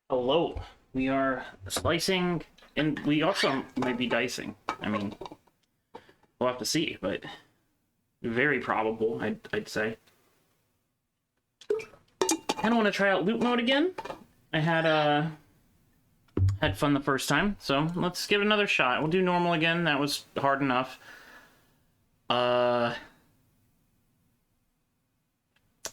Hello. We are slicing, and we also might be dicing. I mean, we'll have to see, but very probable, I'd say. I kind of want to try out loot mode again. I had fun the first time, so let's give it another shot. We'll do normal again. That was hard enough. Uh,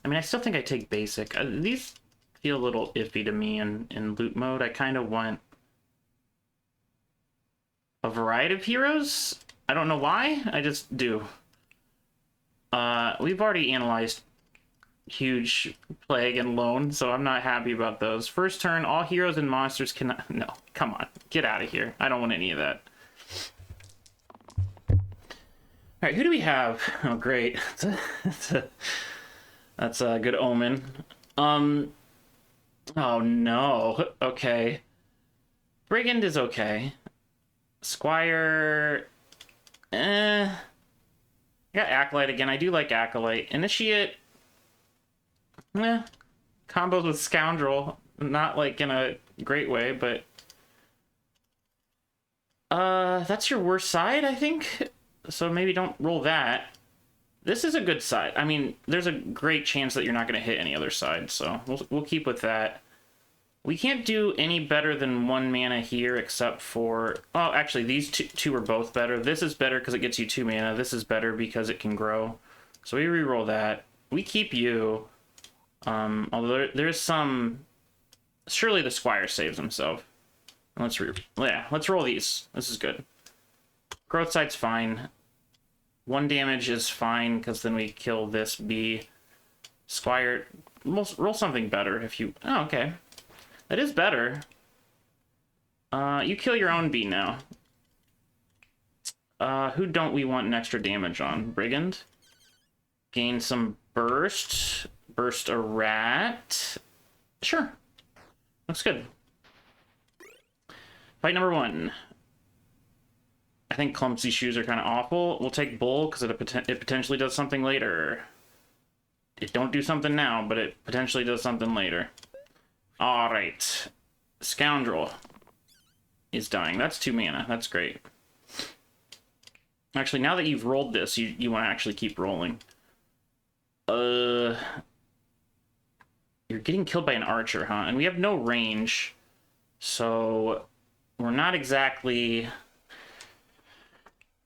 I mean, I still think I take basic. These feel a little iffy to me in loot mode. I kind of want a variety of heroes. I don't know why. I just do. We've already analyzed huge plague and lone, so I'm not happy about those. First turn, all heroes and monsters cannot. No, come on, get out of here. I don't want any of that. All right, who do we have? Oh, great. That's a good omen. Oh no. Okay. Brigand is okay. Squire. I got Acolyte again. I do like Acolyte. Initiate. Combos with Scoundrel. Not like in a great way, but that's your worst side, I think. So maybe don't roll that. This is a good side. I mean, there's a great chance that you're not going to hit any other side, so we'll keep with that. We can't do any better than 1 mana here, except for... Oh, actually, these two are both better. This is better because it gets you 2 mana. This is better because it can grow. So we reroll that. We keep you. Although there's some... Surely the Squire saves himself. Let's roll these. This is good. Growth side's fine. 1 damage is fine, because then we kill this bee. Squire... Roll something better if you... Oh, okay. That is better. You kill your own bee now. Who don't we want an extra damage on? Brigand. Gain some burst. Burst a rat. Sure. Looks good. Fight number 1. I think clumsy shoes are kind of awful. We'll take bull because it potentially does something later. It don't do something now, but it potentially does something later. All right. Scoundrel is dying. That's 2 mana. That's great. Actually, now that you've rolled this, you want to actually keep rolling. You're getting killed by an archer, huh? And we have no range, so we're not exactly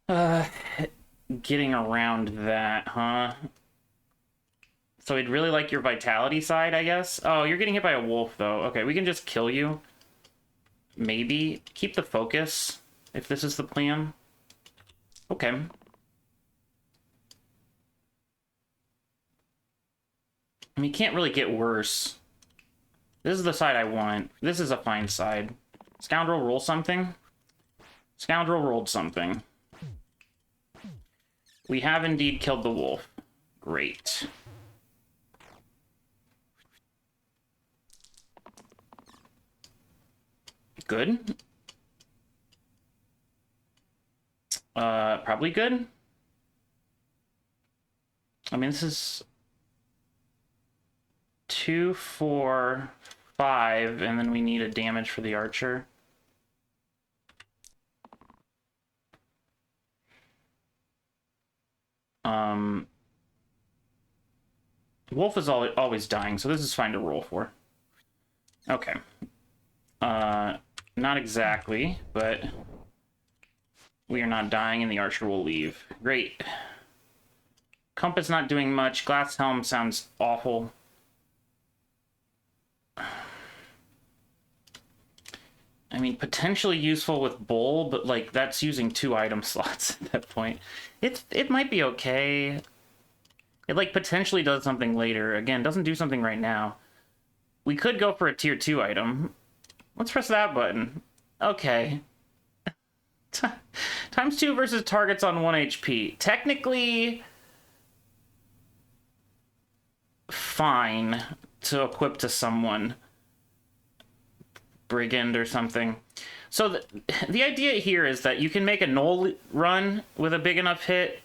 getting around that, huh? So we'd really like your vitality side, I guess. Oh, you're getting hit by a wolf, though. Okay, we can just kill you. Maybe. Keep the focus, if this is the plan. Okay. I mean, it can't really get worse. This is the side I want. This is a fine side. Scoundrel, roll something. Scoundrel rolled something. We have indeed killed the wolf. Great. Good. Probably good. I mean, this is 2, 4, 5, and then we need a damage for the archer. Wolf is always dying, so this is fine to roll for. Okay. Not exactly, but we are not dying and the archer will leave. Great. Compass not doing much. Glass helm sounds awful. I mean, potentially useful with bull, but like that's using 2 item slots at that point. It might be okay. It like potentially does something later. Again, doesn't do something right now. We could go for a tier 2 item. Let's press that button. Okay. Times 2 versus targets on 1 HP. Technically, fine to equip to someone. Brigand or something. So the idea here is that you can make a null run with a big enough hit.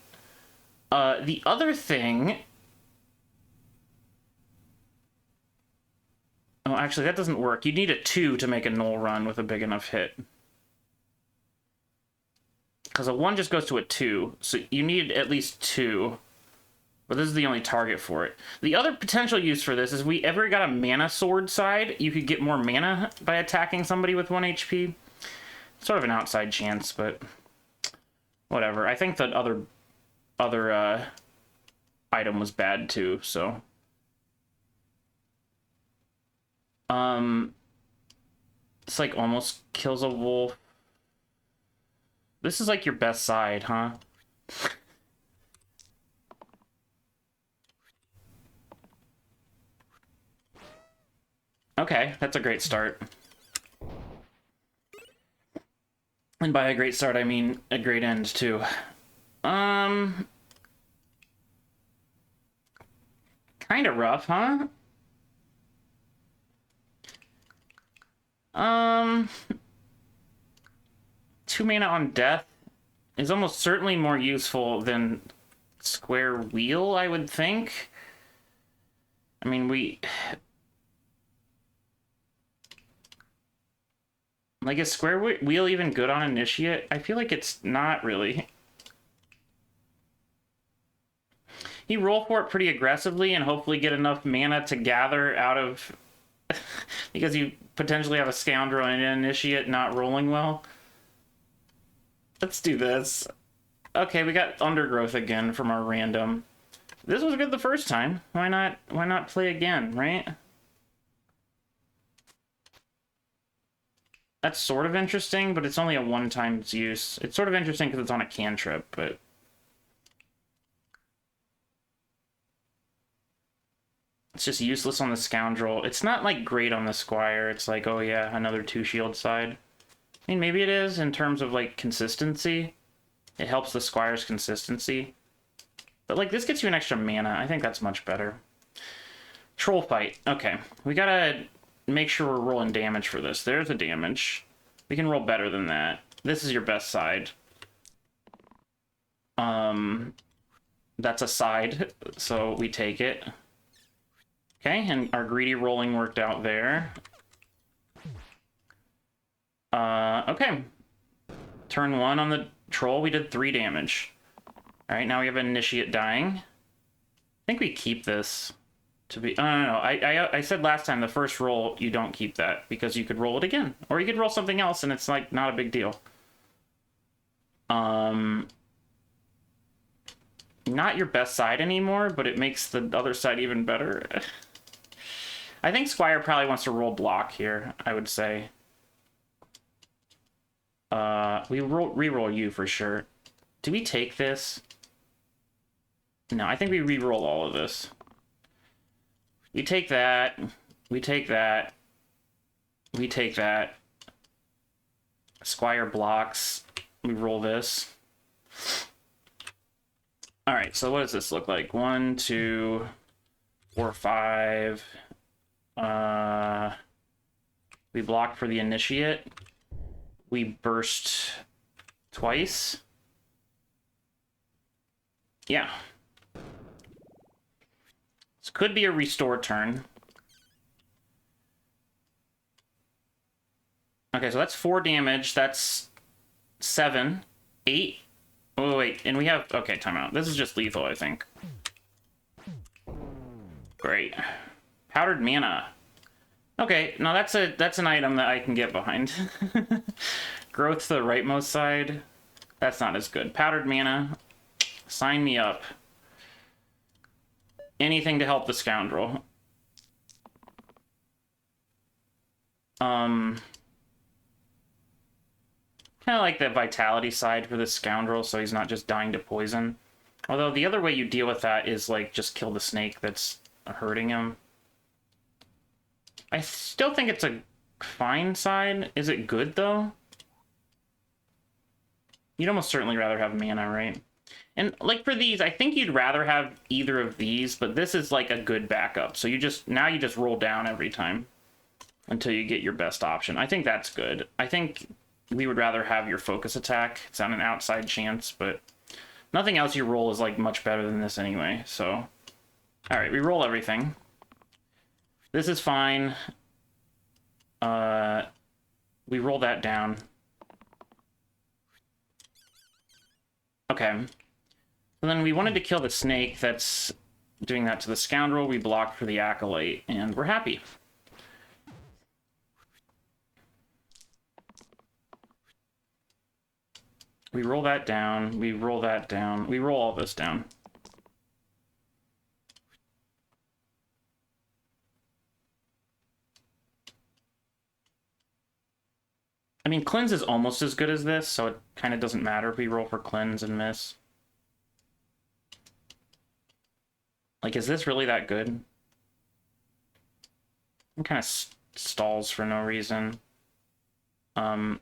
The other thing Oh, actually, that doesn't work. You need a 2 to make a null run with a big enough hit. Because a 1 just goes to a 2, so you need at least 2. But this is the only target for it. The other potential use for this is we ever got a mana sword side, you could get more mana by attacking somebody with 1 HP. Sort of an outside chance, but whatever. I think that other item was bad too, so. It's like almost kills a wolf. This is like your best side, huh? Okay, that's a great start. And by a great start, I mean a great end, too. Kind of rough, huh? 2 mana on death is almost certainly more useful than square wheel, I would think. I mean, like, is square wheel even good on initiate? I feel like it's not really. You roll for it pretty aggressively and hopefully get enough mana to gather out of... because you potentially have a scoundrel and an initiate not rolling well. Let's do this. Okay, we got undergrowth again from our random. This was good the first time. Why not play again, right? That's sort of interesting, but it's only a one-time use. It's sort of interesting because it's on a cantrip, but... it's just useless on the scoundrel. It's not, like, great on the squire. It's like, oh yeah, another 2 shield side. I mean, maybe it is in terms of, like, consistency. It helps the squire's consistency. But, like, this gets you an extra mana. I think that's much better. Troll fight. Okay. We gotta make sure we're rolling damage for this. There's a damage. We can roll better than that. This is your best side. That's a side, so we take it. Okay, and our greedy rolling worked out there. Okay. Turn 1 on the troll, we did 3 damage. Alright, now we have an initiate dying. I think we keep this to be... oh, no. I said last time, the first roll, you don't keep that, because you could roll it again. Or you could roll something else, and it's, like, not a big deal. Not your best side anymore, but it makes the other side even better. I think Squire probably wants to roll block here, I would say. We re-roll you for sure. Do we take this? No, I think we re-roll all of this. We take that. We take that. We take that. Squire blocks. We roll this. Alright, so what does this look like? 1, 2, 4, 5. We block for the initiate. We burst twice. Yeah. This could be a restore turn. Okay, so that's 4 damage. That's 7. 8. Oh, wait. And we have... okay, timeout. This is just lethal, I think. Great. Powdered mana. Okay, now that's an item that I can get behind. Growth to the rightmost side. That's not as good. Powdered mana. Sign me up. Anything to help the scoundrel. Kind of like the vitality side for this scoundrel, so he's not just dying to poison. Although the other way you deal with that is, like, just kill the snake that's hurting him. I still think it's a fine side. Is it good, though? You'd almost certainly rather have mana, right? And, like, for these, I think you'd rather have either of these, but this is, like, a good backup. So now you just roll down every time until you get your best option. I think that's good. I think we would rather have your focus attack. It's on an outside chance, but nothing else you roll is, like, much better than this anyway, so... Alright, we roll everything. This is fine. We roll that down. Okay. So then we wanted to kill the snake that's doing that to the scoundrel. We blocked for the acolyte, and we're happy. We roll that down. We roll that down. We roll all this down. I mean, cleanse is almost as good as this, so it kind of doesn't matter if we roll for cleanse and miss. Like, is this really that good? It kind of stalls for no reason. Oh,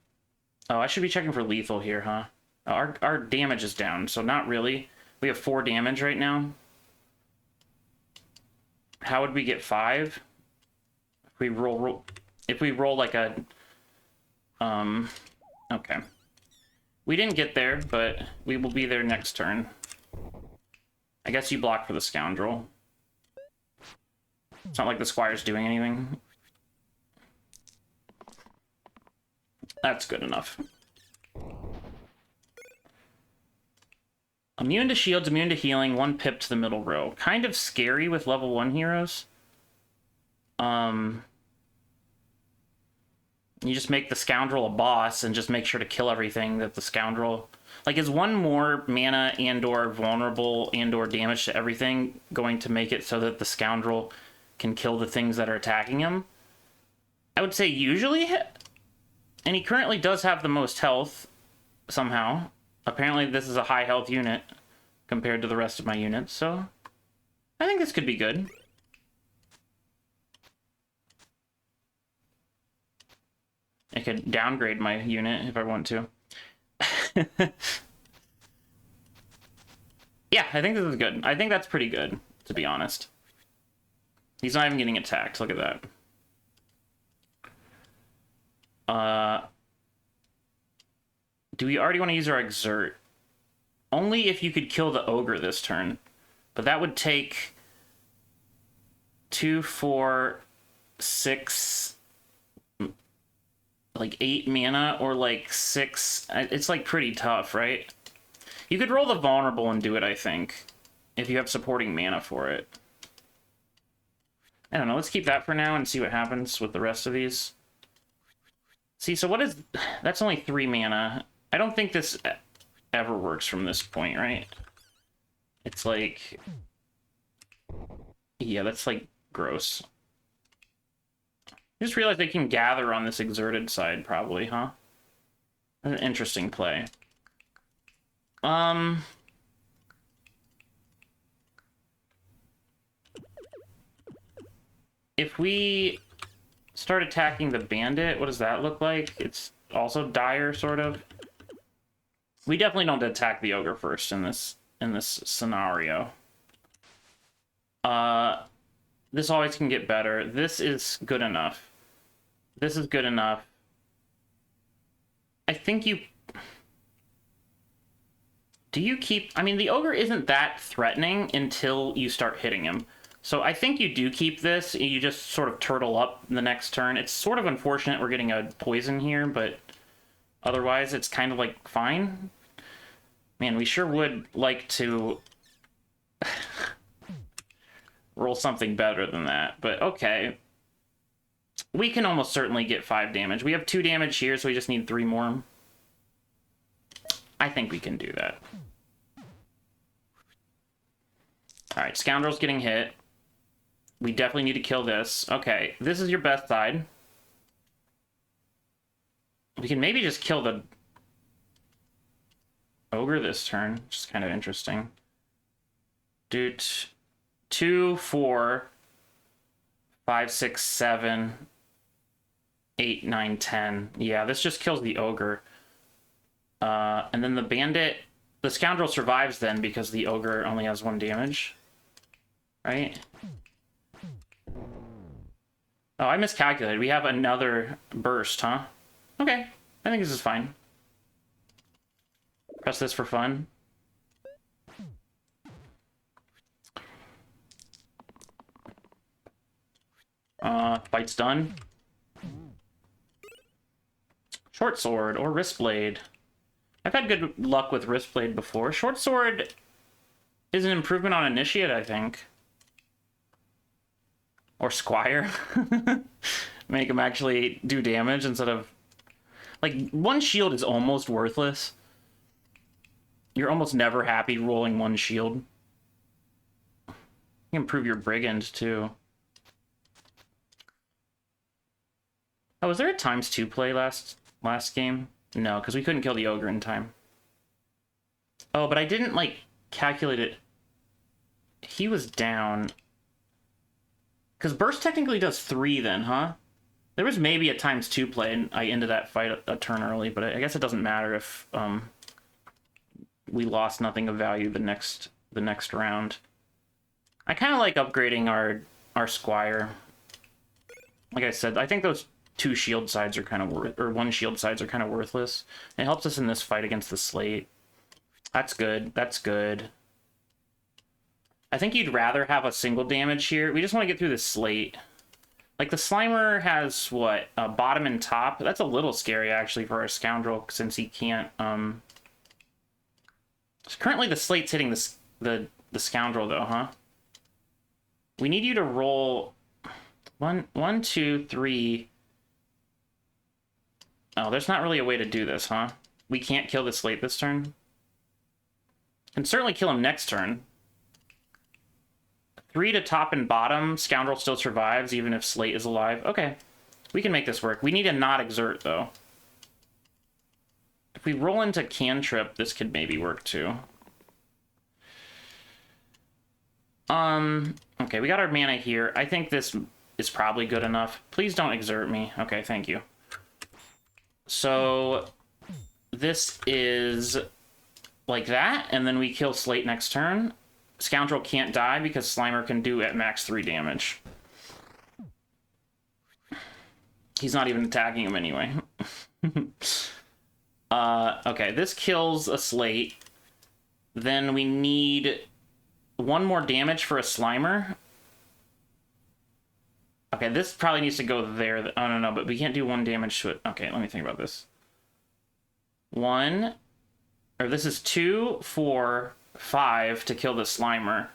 I should be checking for lethal here, huh? Oh, our damage is down, so not really. We have 4 damage right now. How would we get 5? If we roll like a... Okay. We didn't get there, but we will be there next turn. I guess you block for the scoundrel. It's not like the squire's doing anything. That's good enough. Immune to shields, immune to healing, 1 pip to the middle row. Kind of scary with level 1 heroes. You just make the scoundrel a boss and just make sure to kill everything that the scoundrel... Like, is 1 more mana and/or vulnerable and/or damage to everything going to make it so that the scoundrel can kill the things that are attacking him? I would say usually. And he currently does have the most health, somehow. Apparently this is a high health unit compared to the rest of my units, so... I think this could be good. I could downgrade my unit if I want to. Yeah, I think this is good. I think that's pretty good, to be honest. He's not even getting attacked. Look at that. Do we already want to use our exert? Only if you could kill the ogre this turn. But that would take 2, 4, 6... like 8 mana or like 6. It's like pretty tough, right? You could roll the vulnerable and do it, I think, if you have supporting mana for it. I don't know, let's keep that for now and see what happens with the rest of these. See, so what is... That's only 3 mana. I don't think this ever works from this point, right? It's like... Yeah, that's like gross. I just realized they can gather on this exerted side, probably, huh? That's an interesting play. If we start attacking the bandit, what does that look like? It's also dire, sort of. We definitely don't attack the ogre first in this scenario. This always can get better. This is good enough. This is good enough. I think you... Do you keep... I mean, the ogre isn't that threatening until you start hitting him. So I think you do keep this. You just sort of turtle up the next turn. It's sort of unfortunate we're getting a poison here, but otherwise it's kind of like fine. Man, we sure would like to roll something better than that, but okay. We can almost certainly get 5 damage. We have 2 damage here, so we just need 3 more. I think we can do that. Alright, Scoundrel's getting hit. We definitely need to kill this. Okay, this is your best side. We can maybe just kill the ogre this turn, which is kind of interesting. Dude, 2, 4, 5, 6, 7, 8, 9, 10. Yeah, this just kills the ogre. And then the bandit... The scoundrel survives then because the ogre only has 1 damage. Right? Oh, I miscalculated. We have another burst, huh? Okay. I think this is fine. Press this for fun. Fight's done. Short sword or wrist blade. I've had good luck with wrist blade before. Short sword is an improvement on initiate, I think. Or squire. Make him actually do damage instead of... Like, one shield is almost worthless. You're almost never happy rolling one shield. You can improve your brigand, too. Oh, was there a ×2 play last game? No, because we couldn't kill the ogre in time. Oh, but I didn't, like, calculate it. He was down. Because burst technically does 3 then, huh? There was maybe a ×2 play, and I ended that fight a turn early, but I guess it doesn't matter if we lost nothing of value the next round. I kind of like upgrading our squire. Like I said, I think those 2 shield sides are kind of or 1 shield sides are kind of worthless. It helps us in this fight against the slate. That's good. That's good. I think you'd rather have a single damage here. We just want to get through this slate. Like, the Slimer has, what, bottom and top? That's a little scary, actually, for our Scoundrel, since he can't, Currently, the slate's hitting the Scoundrel, though, huh? We need you to roll... 1, 2, 3... Oh, there's not really a way to do this, huh? We can't kill the slate this turn? Can certainly kill him next turn. 3 to top and bottom. Scoundrel still survives, even if slate is alive. Okay. We can make this work. We need to not exert, though. If we roll into cantrip, this could maybe work, too. Okay, we got our mana here. I think this is probably good enough. Please don't exert me. Okay, thank you. So, this is like that, and then we kill slate next turn. Scoundrel can't die because Slimer can do at max 3 damage. He's not even attacking him anyway. Okay, this kills a slate. Then we need 1 more damage for a Slimer. Okay, this probably needs to go there. Oh, no, but we can't do 1 damage to it. Okay, let me think about this. 1, or this is 2, 4, 5 to kill the Slimer.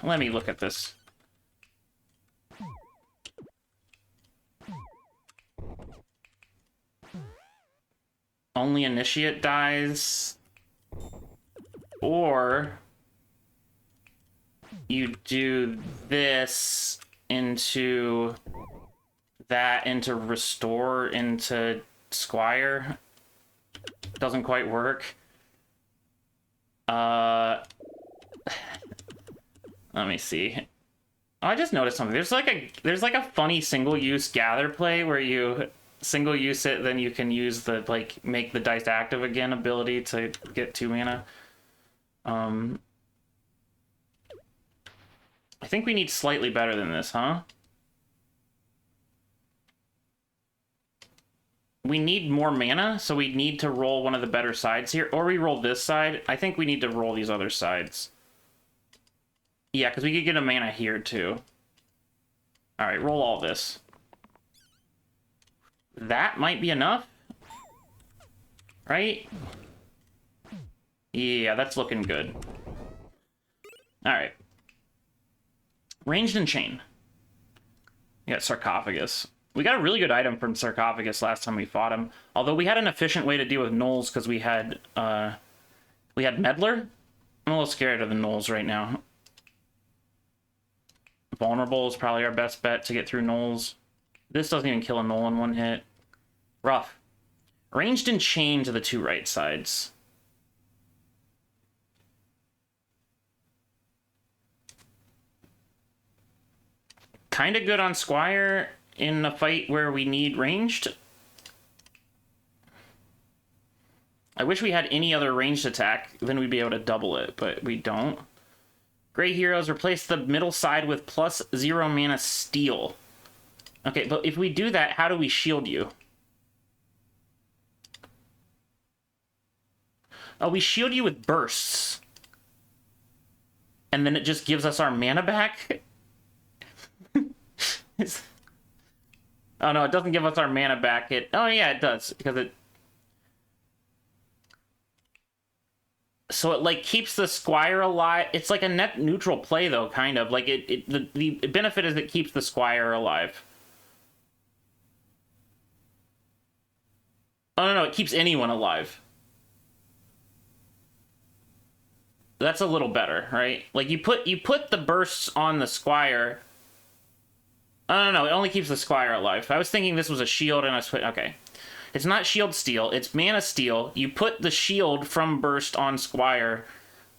Let me look at this. Only initiate dies. Or you do this into that, into restore, into squire. Doesn't quite work. Let me see. Oh, I just noticed something. There's like a funny single-use gather play where you single-use it, then you can use the, like, make the dice active again ability to get 2 mana. I think we need slightly better than this, huh? We need more mana, so we need to roll one of the better sides here. Or we roll this side. I think we need to roll these other sides. Yeah, because we could get a mana here, too. Alright, roll all this. That might be enough. Right? Yeah, that's looking good. Alright. Ranged and Chain. We got Sarcophagus. We got a really good item from Sarcophagus last time we fought him. Although we had an efficient way to deal with gnolls because we had Meddler. I'm a little scared of the gnolls right now. Vulnerable is probably our best bet to get through gnolls. This doesn't even kill a gnoll in 1 hit. Rough. Ranged and chained to the 2 right sides. Kind of good on Squire in a fight where we need ranged. I wish we had any other ranged attack, then we'd be able to double it, but we don't. Gray Heroes, replace the middle side with +0 mana steal. Okay, but if we do that, how do we shield you? Oh, we shield you with bursts. And then it just gives us our mana back? Oh no, it doesn't give us our mana back. Oh yeah, it does, because it... So it, like, keeps the Squire alive. It's like a net neutral play, though, kind of. Like, the benefit is it keeps the Squire alive. Oh, no, it keeps anyone alive. That's a little better, right? Like, you put the bursts on the Squire. Oh, no, it only keeps the Squire alive. I was thinking this was a shield, and I was... Okay. It's not shield steal, it's mana steal. You put the shield from burst on Squire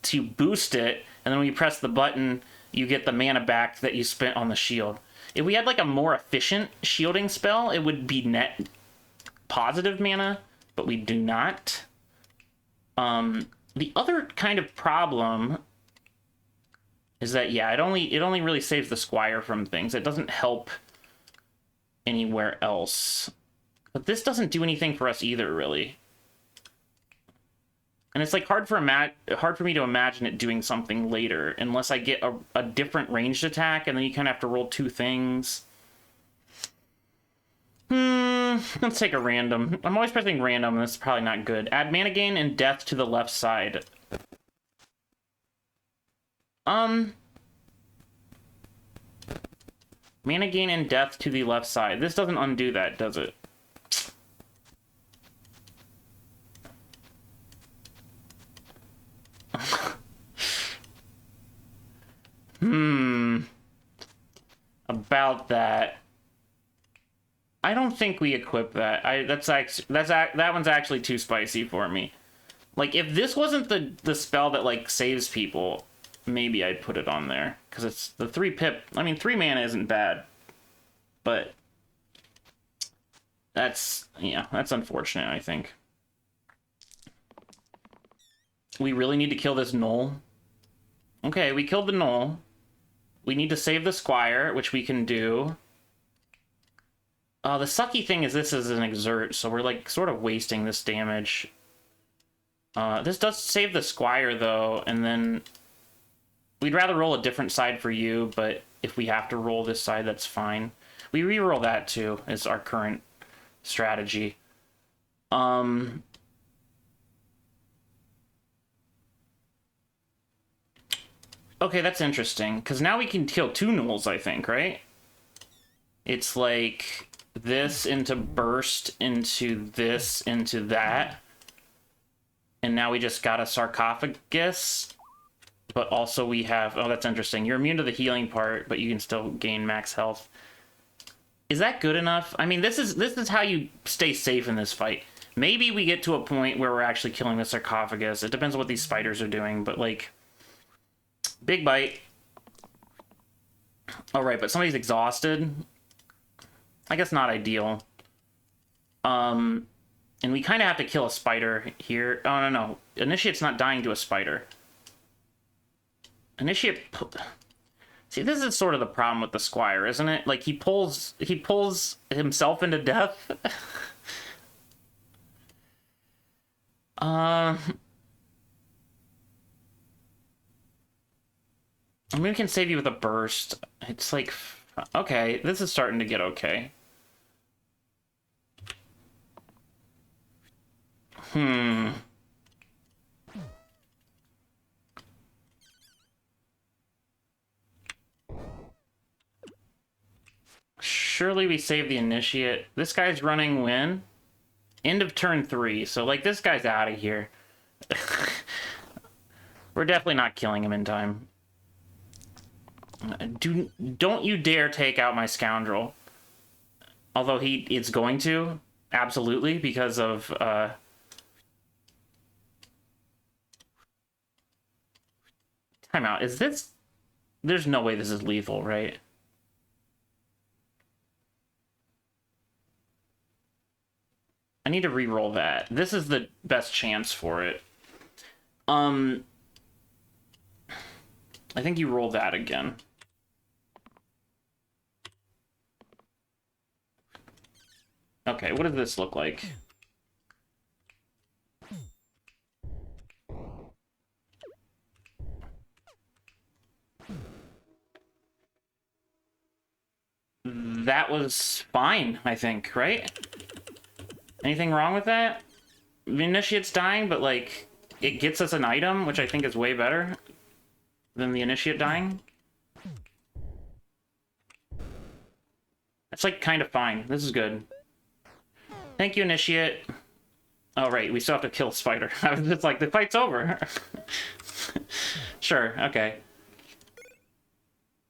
to boost it, and then when you press the button, you get the mana back that you spent on the shield. If we had like a more efficient shielding spell, it would be net positive mana, but we do not. The other kind of problem is that, yeah, it only really saves the Squire from things. It doesn't help anywhere else. But this doesn't do anything for us either, really. And it's like hard for me to imagine it doing something later, unless I get a different ranged attack, and then you kind of have to roll two things. Let's take a random. I'm always pressing random, and this is probably not good. Add mana gain and death to the left side. Mana gain and death to the left side. This doesn't undo that, does it? About that, I don't think we equip that. That one's actually too spicy for me. Like, if this wasn't the spell that like saves people, maybe I'd put it on there, because it's the 3 pip. I mean, 3 mana isn't bad, but that's unfortunate. I think we really need to kill this gnoll. Okay, we killed the gnoll. We need to save the Squire, which we can do. The sucky thing is this is an exert, so we're like sort of wasting this damage. This does save the Squire, though, and then we'd rather roll a different side for you, but if we have to roll this side, that's fine. We re-roll that, too, is our current strategy. Okay, that's interesting, because now we can kill 2 gnolls, I think, right? It's like this into burst into this into that. And now we just got a sarcophagus. But also we have... Oh, that's interesting. You're immune to the healing part, but you can still gain max health. Is that good enough? I mean, this is how you stay safe in this fight. Maybe we get to a point where we're actually killing the sarcophagus. It depends on what these spiders are doing, but like... Big bite. All right, but somebody's exhausted. I guess not ideal. And we kind of have to kill a spider here. Oh, no. Initiate's not dying to a spider. Initiate... See, this is sort of the problem with the Squire, isn't it? Like, he pulls himself into death. I mean, we can save you with a burst. It's like... Okay, this is starting to get okay. Surely we save the initiate. This guy's running when? End of turn 3. So, like, this guy's out of here. We're definitely not killing him in time. Don't you dare take out my scoundrel. Although he is going to. Absolutely, because of... Timeout. Is this... There's no way this is lethal, right? I need to re-roll that. This is the best chance for it. I think you roll that again. Okay, what does this look like? that was fine, I think, right? Anything wrong with that? The Initiate's dying, but, like, it gets us an item, which I think is way better than the Initiate dying. It's, like, kind of fine. This is good. Thank you, Initiate. Oh, right, we still have to kill Spider. I was just like, the fight's over. Sure, okay.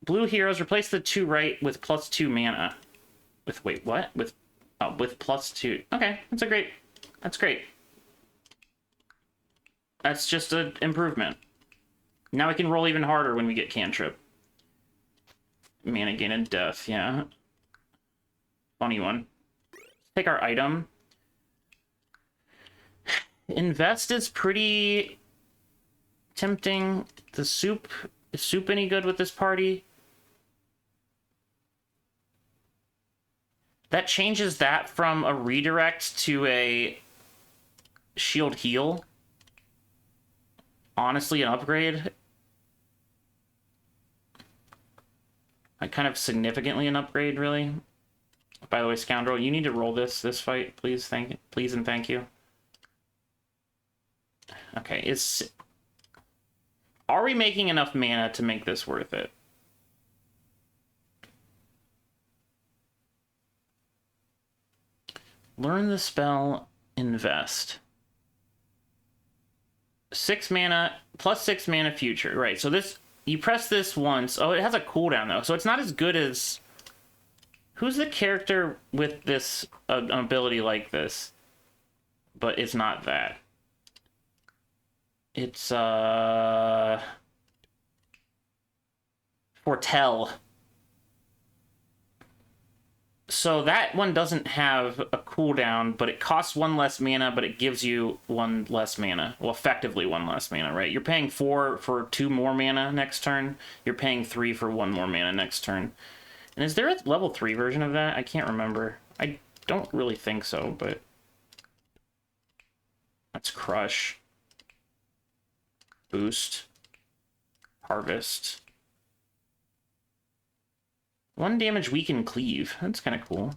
Blue heroes, replace the 2 right with +2 mana. With, wait, what? With +2. Okay, that's great. That's great. That's just an improvement. Now we can roll even harder when we get cantrip. Mana gain and death, yeah. Funny one. Take our item. Invest is pretty tempting. Is soup any good with this party? That changes that from a redirect to a shield heal. Honestly, an upgrade. Like, kind of significantly an upgrade, really. By the way, Scoundrel, you need to roll this fight, please. Please and thank you. Okay, are we making enough mana to make this worth it? Learn the spell, invest. 6 mana, +6 mana future. Right, so this, you press this once. Oh, it has a cooldown, though, so it's not as good as... Who's the character with this an ability like this? But it's not that. It's, Foretell. So that one doesn't have a cooldown, but it costs 1 less mana, but it gives you 1 less mana. Well, effectively 1 less mana, right? You're paying 4 for 2 more mana next turn. You're paying 3 for 1 more mana next turn. And is there a level 3 version of that? I can't remember. I don't really think so, but... That's Crush. Boost. Harvest. 1 damage, weaken, cleave. That's kind of cool.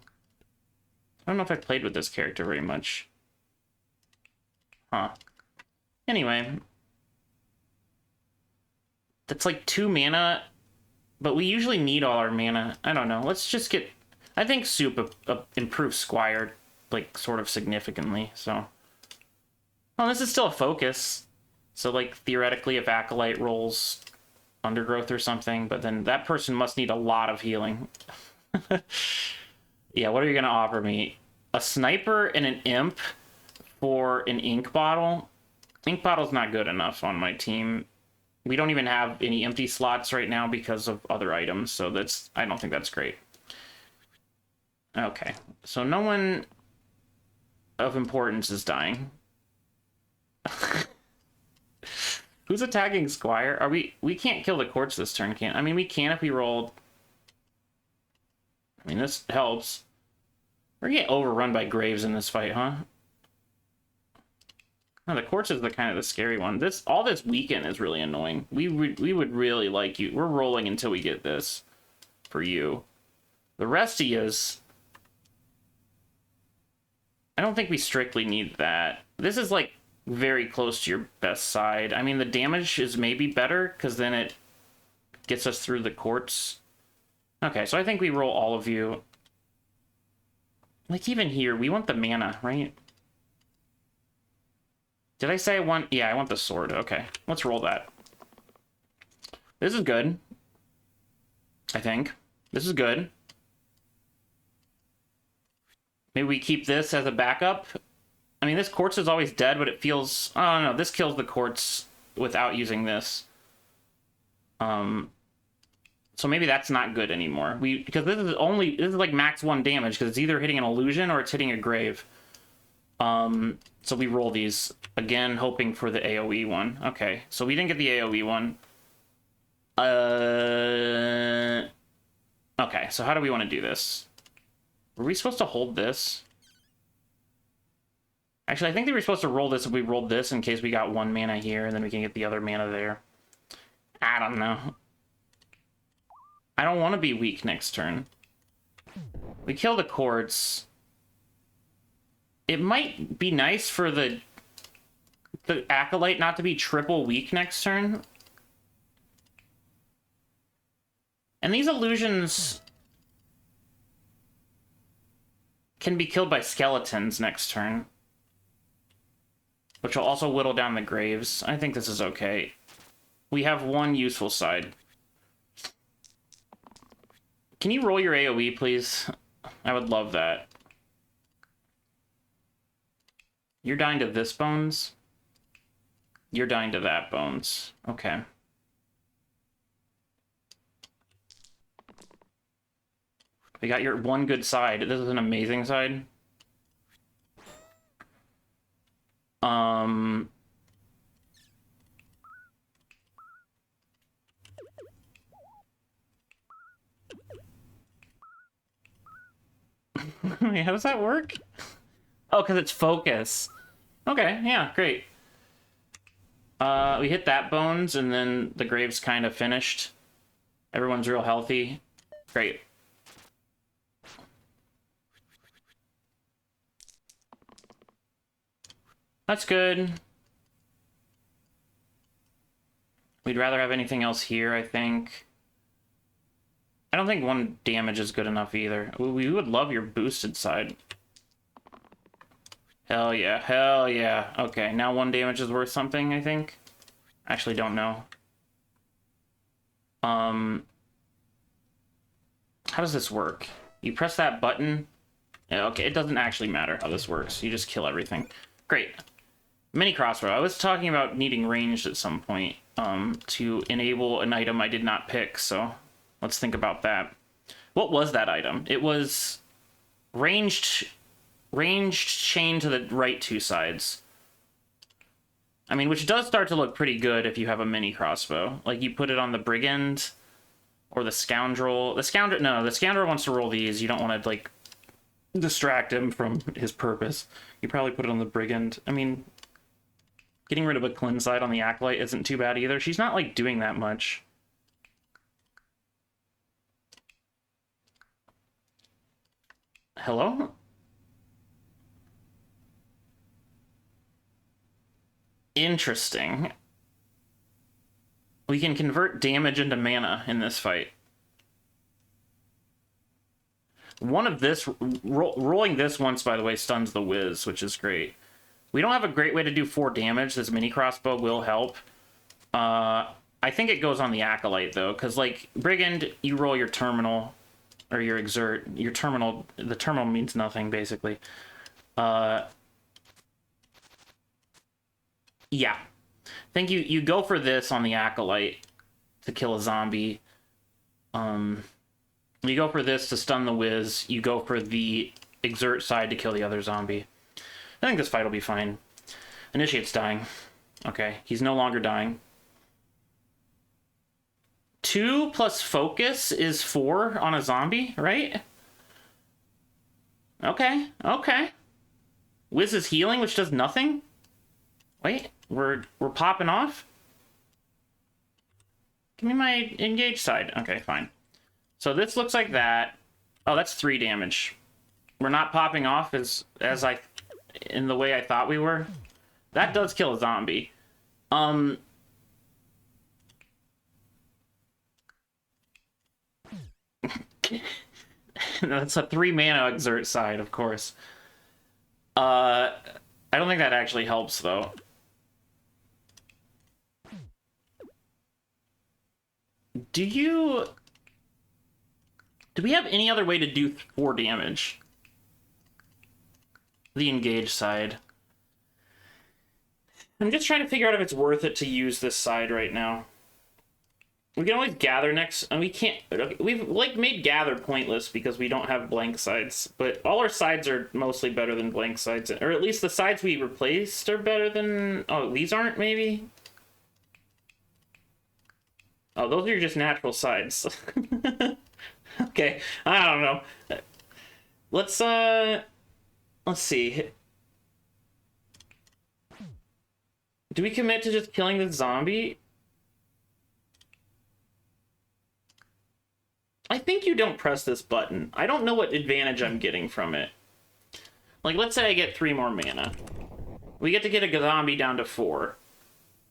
I don't know if I played with this character very much. Huh. Anyway. That's like 2 mana, but we usually need all our mana. I don't know. Let's just get... I think Soup improves Squire, like, sort of significantly, so... Oh, this is still a focus. So, like, theoretically, if Acolyte rolls Undergrowth or something, but then that person must need a lot of healing. Yeah, what are you going to offer me? A Sniper and an Imp for an Ink Bottle? Ink Bottle's not good enough on my team. We don't even have any empty slots right now because of other items, so that's... I don't think that's great. Okay, so no one of importance is dying. Who's attacking Squire? Are we can't kill the Quartz this turn, can... I mean, we can if we rolled... I mean, this helps. We're getting overrun by Graves in this fight, huh? No, the Quartz is the kind of the scary one. All this weaken is really annoying. We would really like you. We're rolling until we get this for you. The rest of yous... I don't think we strictly need that. This is, like, very close to your best side. I mean, the damage is maybe better, because then it gets us through the Quartz. Okay, so I think we roll all of you. Like, even here, we want the mana, right? Did I say I want... Yeah, I want the sword. Okay, let's roll that. This is good. I think. This is good. Maybe we keep this as a backup. I mean, this Quartz is always dead, but it feels... Oh, no, this kills the Quartz without using this. So maybe that's not good anymore. Because this is like max 1 damage, because it's either hitting an illusion or it's hitting a grave. So we roll these. Again, hoping for the AoE one. Okay, so we didn't get the AoE one. Okay, so how do we want to do this? Were we supposed to hold this? Actually, I think they were supposed to roll this if we rolled this in case we got 1 mana here, and then we can get the other mana there. I don't know. I don't want to be weak next turn. We kill the quartz. It might be nice for the acolyte not to be triple weak next turn. And these illusions can be killed by skeletons next turn, which will also whittle down the graves. I think this is okay. We have one useful side. Can you roll your AoE, please? I would love that. You're dying to this, Bones. You're dying to that, Bones. Okay. We got your one good side. This is an amazing side. Wait, how does that work? Oh, because it's focus. Okay, yeah, great. We hit that Bones, and then the grave's kind of finished. Everyone's real healthy. Great. That's good. We'd rather have anything else here, I think. I don't think one damage is good enough either. We would love your boosted side. Hell yeah, hell yeah. Okay, now one damage is worth something, I think. Actually, don't know. How does this work? You press that button. Yeah, okay, it doesn't actually matter how this works. You just kill everything. Great. Mini crossbow. I was talking about needing ranged at some point to enable an item I did not pick, so let's think about that. What was that item? It was ranged chain to the right two sides. I mean, which does start to look pretty good if you have a mini crossbow. Like, you put it on the brigand or the scoundrel. The scoundrel wants to roll these. You don't want to, like, distract him from his purpose. You probably put it on the brigand. I mean, getting rid of a cleanse side on the acolyte isn't too bad either. She's not, like, doing that much. Hello? Interesting. We can convert damage into mana in this fight. One of this, rolling this once, by the way, stuns the whiz, which is great. We don't have a great way to do 4 damage. This mini crossbow will help. I think it goes on the acolyte, though, because, like, brigand, you roll your terminal, or your exert, your terminal, the terminal means nothing, basically. Yeah. I think you go for this on the acolyte to kill a zombie. You go for this to stun the whiz. You go for the exert side to kill the other zombie. I think this fight will be fine. Initiate's dying. Okay, he's no longer dying. 2 plus focus is 4 on a zombie, right? Okay, okay. Whiz is healing, which does nothing? Wait, we're popping off? Give me my engage side. Okay, fine. So this looks like that. Oh, that's 3 damage. We're not popping off as I in the way I thought we were. That does kill a zombie. That's a 3 mana exert side, of course. I don't think that actually helps, though. Do we have any other way to do 4 damage? The engage side. I'm just trying to figure out if it's worth it to use this side right now. We can always gather next, and we can't. We've like made gather pointless because we don't have blank sides. But all our sides are mostly better than blank sides, or at least the sides we replaced are better than. Oh, these aren't maybe. Oh, those are just natural sides. Okay, I don't know. Let's see. Do we commit to just killing the zombie? I think you don't press this button. I don't know what advantage I'm getting from it. Like, let's say I get 3 more mana. We get to get a zombie down to 4.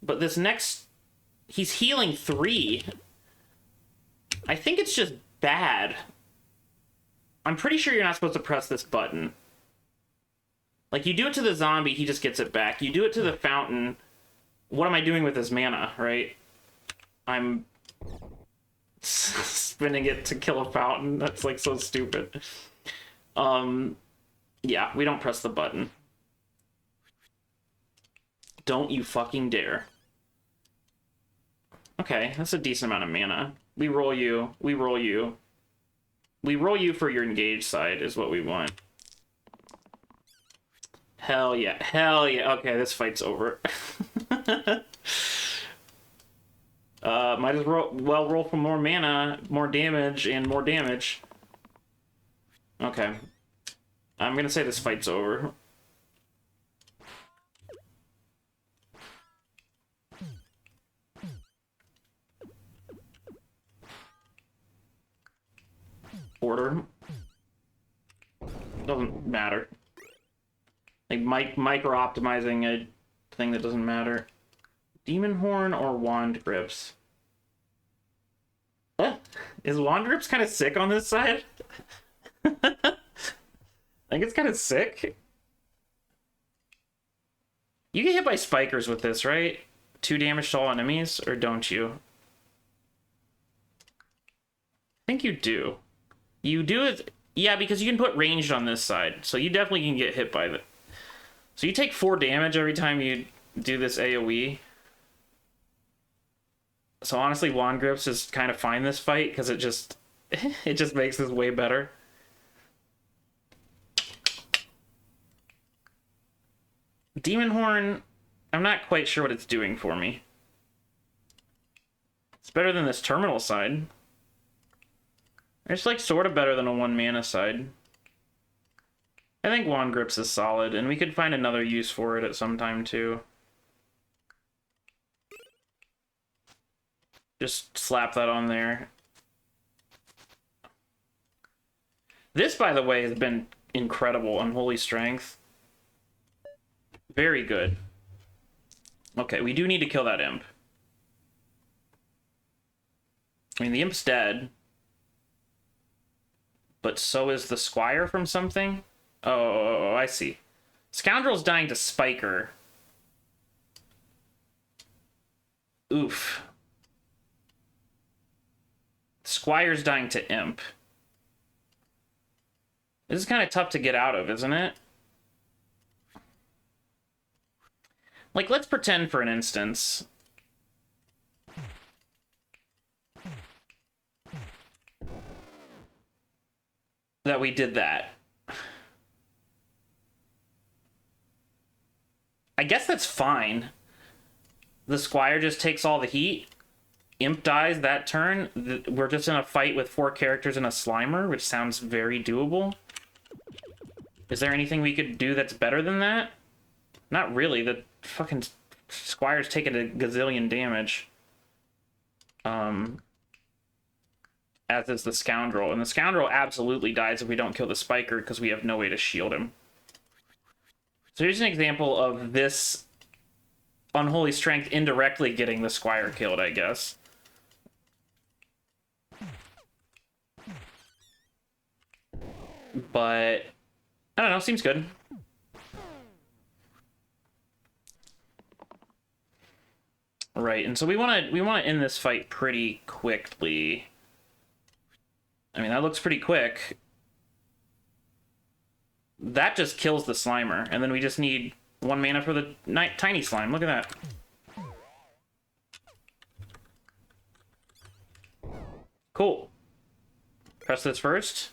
But this next... He's healing 3. I think it's just bad. I'm pretty sure you're not supposed to press this button. Like, you do it to the zombie, he just gets it back. You do it to the fountain. What am I doing with this mana, right? I'm spinning it to kill a fountain. That's, like, so stupid. Yeah, we don't press the button. Don't you fucking dare. Okay, that's a decent amount of mana. We roll you. We roll you. We roll you for your engaged side is what we want. Hell yeah. Hell yeah. Okay, this fight's over. Might as well roll for more mana, more damage, and more damage. Okay. I'm gonna say this fight's over. Order. Doesn't matter. Like, micro-optimizing a thing that doesn't matter. Demon Horn or Wand Grips? Is Wand Grips kind of sick on this side? I think it's kind of sick. You get hit by spikers with this, right? 2 damage to all enemies, or don't you? I think you do. You do it... Yeah, because you can put ranged on this side, so you definitely can get hit by it. So you take 4 damage every time you do this AoE. So honestly, Wand Grips is kind of fine this fight, because it just makes this way better. Demon Horn, I'm not quite sure what it's doing for me. It's better than this terminal side. It's like sort of better than a 1 mana side. I think Wand Grips is solid, and we could find another use for it at some time too. Just slap that on there. This, by the way, has been incredible. Unholy Strength. Very good. Okay, we do need to kill that imp. I mean, the imp's dead. But so is the squire from something? Oh, I see. Scoundrel's dying to Spiker. Oof. Squire's dying to imp. This is kind of tough to get out of, isn't it? Like, let's pretend for an instance. That we did that. I guess that's fine. The squire just takes all the heat. Imp dies that turn. We're just in a fight with 4 characters and a Slimer, which sounds very doable. Is there anything we could do that's better than that? Not really. The fucking squire's taking a gazillion damage. As is the scoundrel. And the scoundrel absolutely dies if we don't kill the spiker because we have no way to shield him. So here's an example of this Unholy Strength indirectly getting the squire killed, I guess. But I don't know, seems good. Right, and so we want to end this fight pretty quickly. I mean, that looks pretty quick. That just kills the Slimer, and then we just need 1 mana for the tiny slime. Look at that. Cool. Press this first.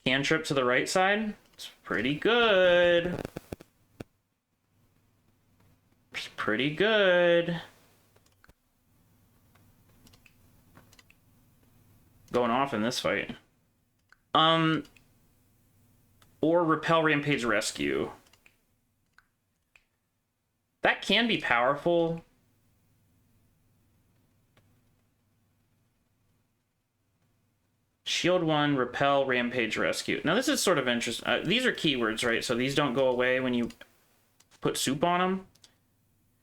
Cantrip to the right side. It's pretty good. It's pretty good. Going off in this fight. Or Repel Rampage Rescue. That can be powerful. Shield 1, repel, rampage, rescue. Now this is sort of interesting. These are keywords, right? So these don't go away when you put soup on them.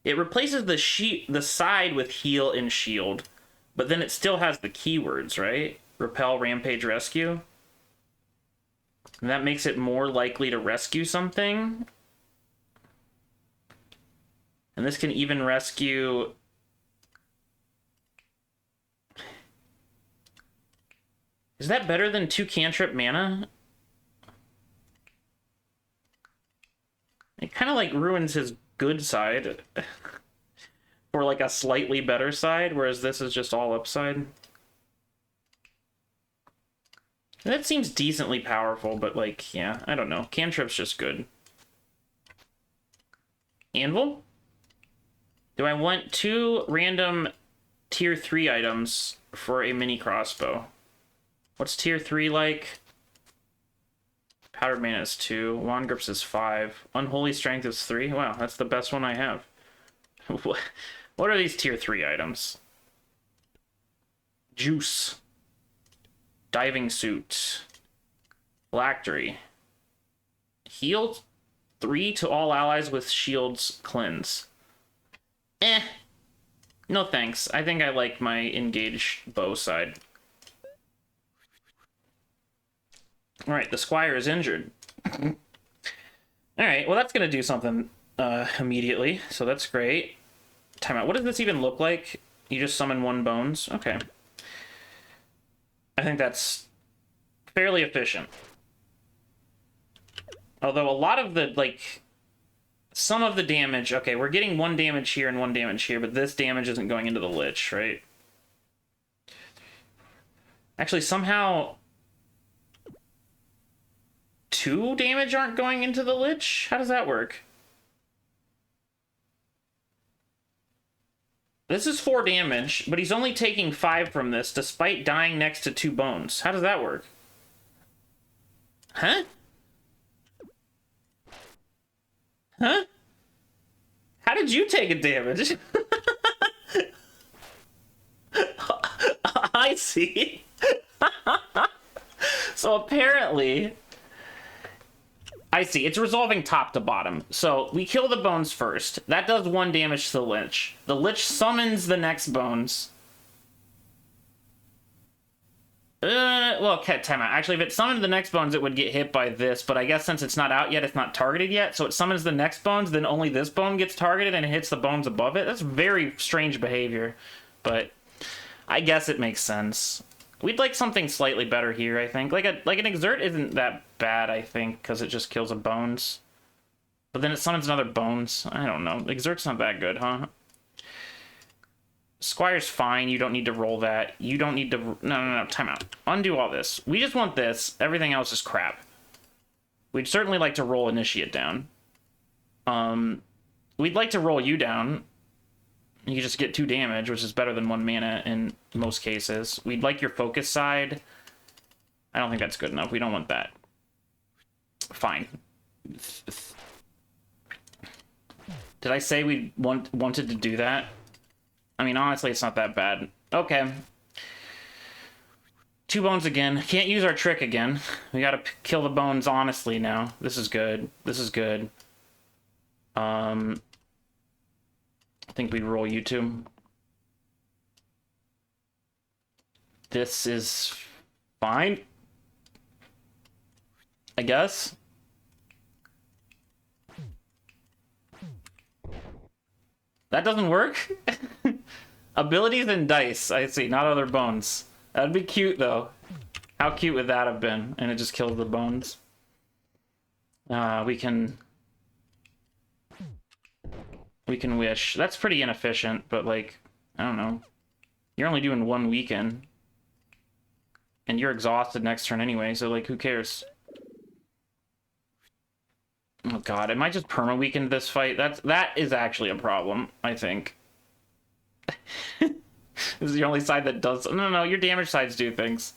It replaces the side with heal and shield, but then it still has the keywords, right? Repel, rampage, rescue. And that makes it more likely to rescue something. And this can even rescue... Is that better than 2 cantrip mana? It kind of like ruins his good side for like a slightly better side, whereas this is just all upside. That seems decently powerful, but like, yeah, I don't know. Cantrip's just good. Anvil? Do I want 2 random tier 3 items for a mini crossbow? What's tier 3 like? Powdered Mana is 2. Wand Grips is 5. Unholy Strength is 3. Wow, that's the best one I have. What are these tier 3 items? Juice. Diving Suit. Phylactery. Heal 3 to all allies with shields cleanse. No thanks. I think I like my engaged bow side. Alright, the squire is injured. Alright, well that's gonna do something immediately, so that's great. Timeout. What does this even look like? You just summon 1 bones? Okay. I think that's fairly efficient. Although a lot of the, like, some of the damage... Okay, we're getting 1 damage here and 1 damage here, but this damage isn't going into the Lich, right? Actually, somehow... 2 damage aren't going into the Lich? How does that work? This is 4 damage, but he's only taking 5 from this, despite dying next to 2 bones. How does that work? Huh? Huh? How did you take a damage? I see. So apparently... I see. It's resolving top to bottom. So we kill the bones first. That does 1 damage to the Lich. The Lich summons the next bones. Well, okay, time out. Actually, if it summoned the next bones, it would get hit by this. But I guess since it's not out yet, it's not targeted yet. So it summons the next bones, then only this bone gets targeted and it hits the bones above it. That's very strange behavior. But I guess it makes sense. We'd like something slightly better here, I think. Like an Exert isn't that bad, I think, because it just kills a bones. But then it summons another bones. I don't know. Exert's not that good, huh? Squire's fine. You don't need to roll that. You don't need to... No. Time out. Undo all this. We just want this. Everything else is crap. We'd certainly like to roll Initiate down. We'd like to roll you down. You just get 2 damage, which is better than 1 mana in most cases. We'd like your focus side. I don't think that's good enough. We don't want that. Fine. Did I say we wanted to do that? I mean, honestly, it's not that bad. Okay. 2 bones again. Can't use our trick again. We gotta kill the bones honestly now. This is good. This is good. I think we roll you 2. This is fine, I guess. That doesn't work? Abilities and dice, I see, not other bones. That'd be cute, though. How cute would that have been? And it just kills the bones. We can wish. That's pretty inefficient, but, like, I don't know. You're only doing 1 weekend. And you're exhausted next turn anyway, so, like, who cares? Oh, God. Am I just perma-weakened this fight? That is actually a problem, I think. This is the only side that does... No, your damage sides do things.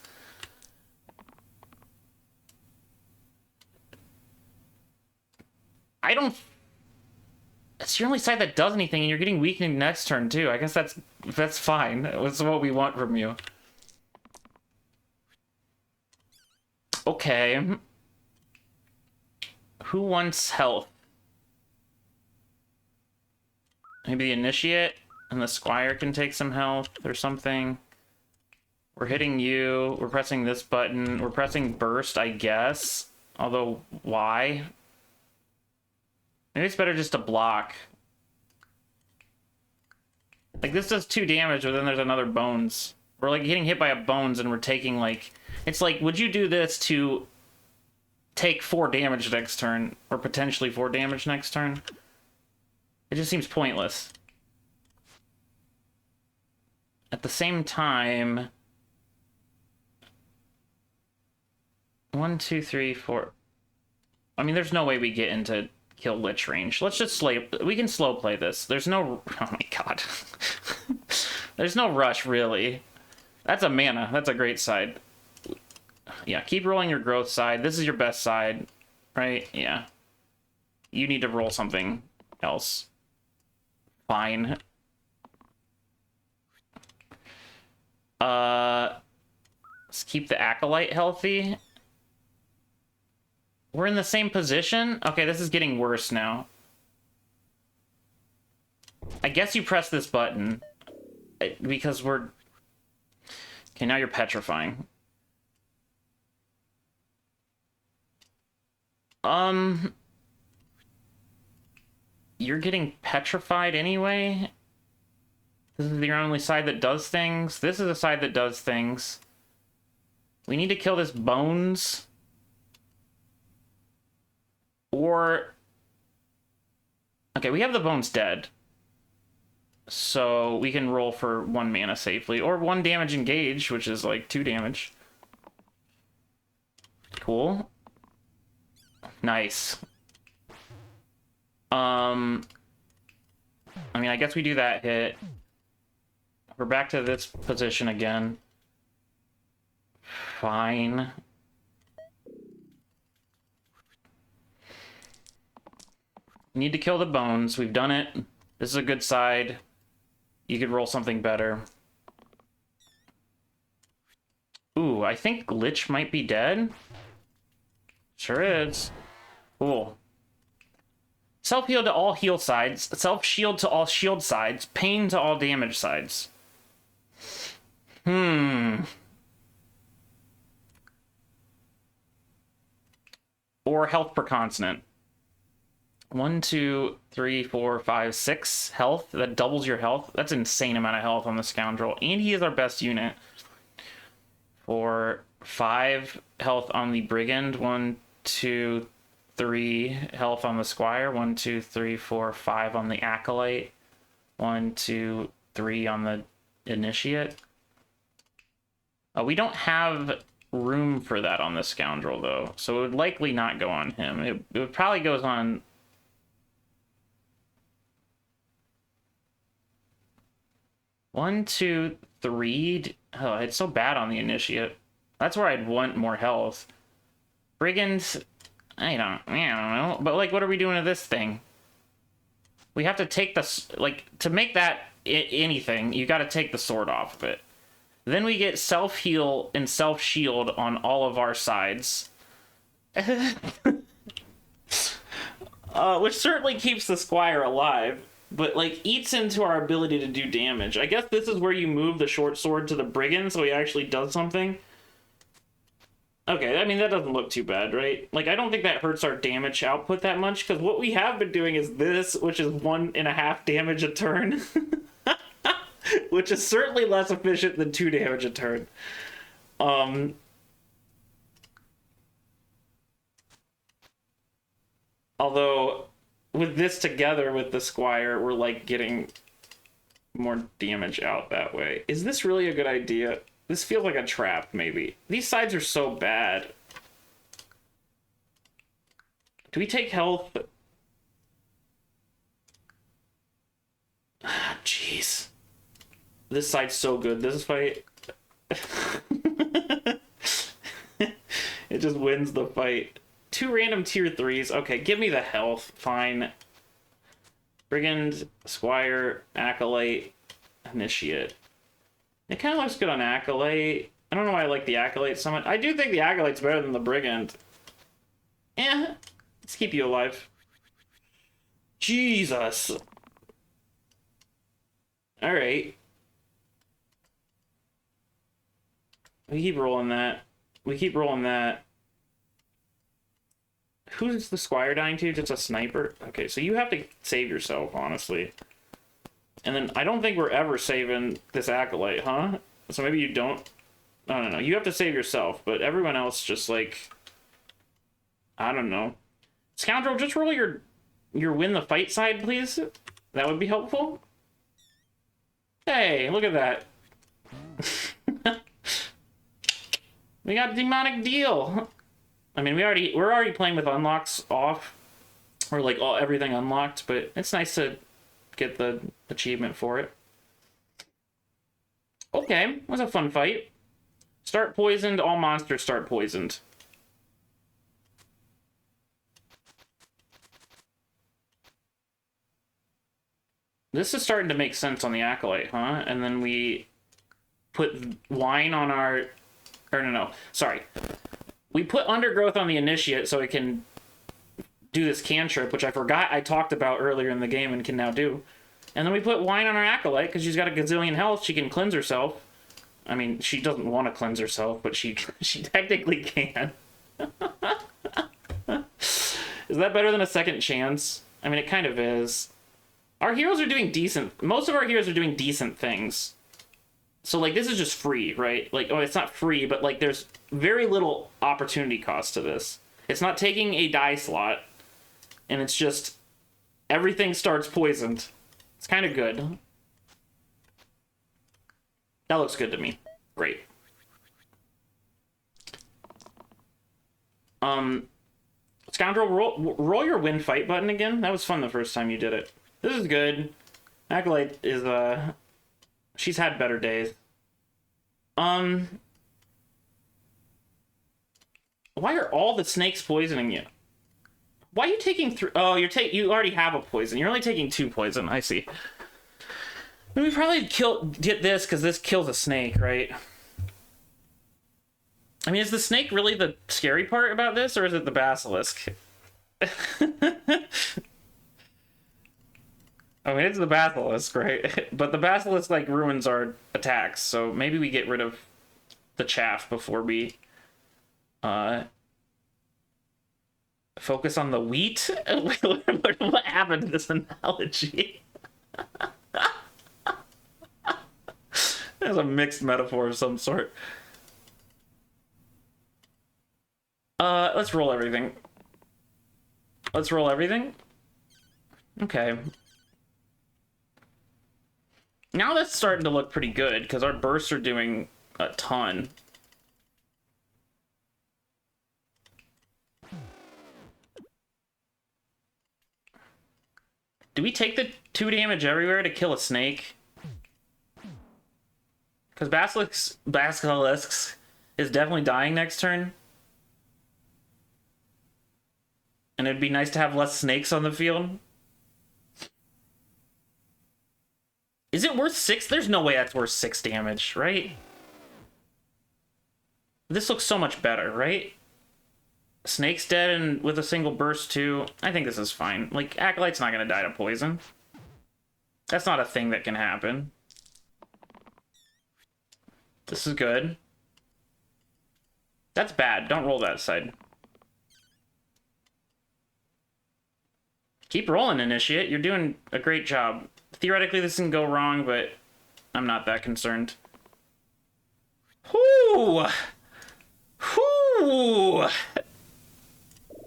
I don't... It's your only side that does anything, and you're getting weakening next turn, too. I guess that's fine. That's what we want from you. Okay. Who wants health? Maybe the initiate and the squire can take some health or something. We're hitting you. We're pressing this button. We're pressing burst, I guess. Although, why? Maybe it's better just to block. Like, this does 2 damage, but then there's another bones. We're, like, getting hit by a bones, and we're taking, like... It's like, would you do this to take 4 damage next turn? Or potentially 4 damage next turn? It just seems pointless. At the same time... 1, 2, 3, 4... I mean, there's no way we get into kill Lich range. Let's just we can slow play this. There's no... Oh my god. There's no rush, really. That's a mana. That's a great side. Yeah, keep rolling your growth side. This is your best side, right? Yeah. You need to roll something else. Fine. Let's keep the Acolyte healthy. We're in the same position? Okay, this is getting worse now. I guess you press this button. Because we're... Okay, now you're petrifying. You're getting petrified anyway? This is the only side that does things. This is a side that does things. We need to kill this bones. Or... Okay, we have the bones dead. So we can roll for 1 mana safely. Or 1 damage engage, which is like 2 damage. Cool. Nice. I mean, I guess we do that hit. We're back to this position again. Fine. Need to kill the bones. We've done it. This is a good side. You could roll something better. Ooh, I think Lich might be dead. Sure is. Cool. Self-heal to all heal sides. Self-shield to all shield sides. Pain to all damage sides. Or health per consonant. 1, 2, 3, 4, 5, 6 health. That doubles your health. That's an insane amount of health on the Scoundrel. And he is our best unit. 4, 5 health on the Brigand. 1, 2, 3 health on the Squire. 1, 2, 3, 4, 5 on the Acolyte. 1, 2, 3 on the Initiate. We don't have room for that on the Scoundrel, though. So it would likely not go on him. It would probably goes on... One, 2, 3... Oh, it's so bad on the Initiate. That's where I'd want more health. Brigands... I don't know. But, like, what are we doing to this thing? We have to take the... Like, to make that anything, you gotta take the sword off of it. Then we get self-heal and self-shield on all of our sides. Which certainly keeps the Squire alive, but, like, eats into our ability to do damage. I guess this is where you move the short sword to the Brigand, so he actually does something. Okay, I mean, that doesn't look too bad, right? Like, I don't think that hurts our damage output that much, because what we have been doing is this, which is 1.5 damage a turn. Which is certainly less efficient than 2 damage a turn. Although, with this together with the Squire, we're, like, getting more damage out that way. Is this really a good idea? This feels like a trap, maybe. These sides are so bad. Do we take health? Ah, jeez. This side's so good. This fight... It just wins the fight. 2 random tier 3s. Okay, give me the health. Fine. Brigand, Squire, Acolyte, Initiate. It kind of looks good on Acolyte. I don't know why I like the Acolyte so much. I do think the Acolyte's better than the Brigand. Eh, let's keep you alive. Jesus. Alright. We keep rolling that. We keep rolling that. Who's the Squire dying to? Just a sniper? Okay, so you have to save yourself, honestly. And then I don't think we're ever saving this Acolyte, huh? So maybe you don't... I don't know. You have to save yourself, but everyone else just, like... I don't know. Scoundrel, just roll your win the fight side, please. That would be helpful. Hey, look at that. We got demonic deal. I mean, we're already playing with unlocks off, or like everything unlocked, but it's nice to get the achievement for it. Okay, it was a fun fight. Start poisoned, all monsters start poisoned. This is starting to make sense on the Acolyte, huh? And then we put wine on our... Or no, sorry. We put Undergrowth on the Initiate so it can do this cantrip, which I forgot I talked about earlier in the game and can now do. And then we put wine on our Acolyte because she's got a gazillion health. She can cleanse herself. I mean, she doesn't want to cleanse herself, but she technically can. Is that better than a second chance? I mean, it kind of is. Our heroes are doing decent. Most of our heroes are doing decent things. So, like, this is just free, right? Like, oh, it's not free, but, like, there's very little opportunity cost to this. It's not taking a die slot, and it's just everything starts poisoned. It's kind of good. That looks good to me. Great. Scoundrel, roll your win fight button again. That was fun the first time you did it. This is good. Acolyte is, she's had better days. Why are all the snakes poisoning you? Why are you taking three? Oh, you already have a poison. You're only taking 2 poison. I see. We probably get this because this kills a snake, right? I mean, is the snake really the scary part about this, or is it the basilisk? I mean, it's the basilisk, right? But the basilisk, like, ruins our attacks, so maybe we get rid of the chaff before we focus on the wheat? What happened to this analogy? There's a mixed metaphor of some sort. Let's roll everything. Let's roll everything? Okay. Now that's starting to look pretty good, because our bursts are doing a ton. Do we take the 2 damage everywhere to kill a snake? Because Basilisk is definitely dying next turn. And it'd be nice to have less snakes on the field. Is it worth 6? There's no way that's worth 6 damage, right? This looks so much better, right? Snake's dead and with a single burst too. I think this is fine. Like, Acolyte's not going to die to poison. That's not a thing that can happen. This is good. That's bad. Don't roll that side. Keep rolling, Initiate. You're doing a great job. Theoretically, this can go wrong, but I'm not that concerned. Whoo! Whoo!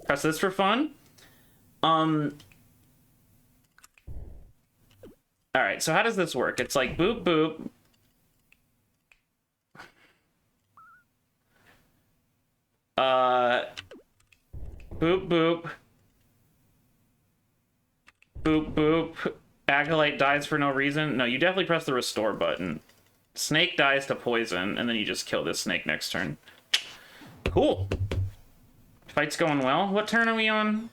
Press this for fun. Alright, so how does this work? It's like boop, boop. Boop, boop. Boop, boop. Acolyte dies for no reason. No, you definitely press the restore button. Snake dies to poison, and then you just kill this snake next turn. Cool. Fight's going well. What turn are we on?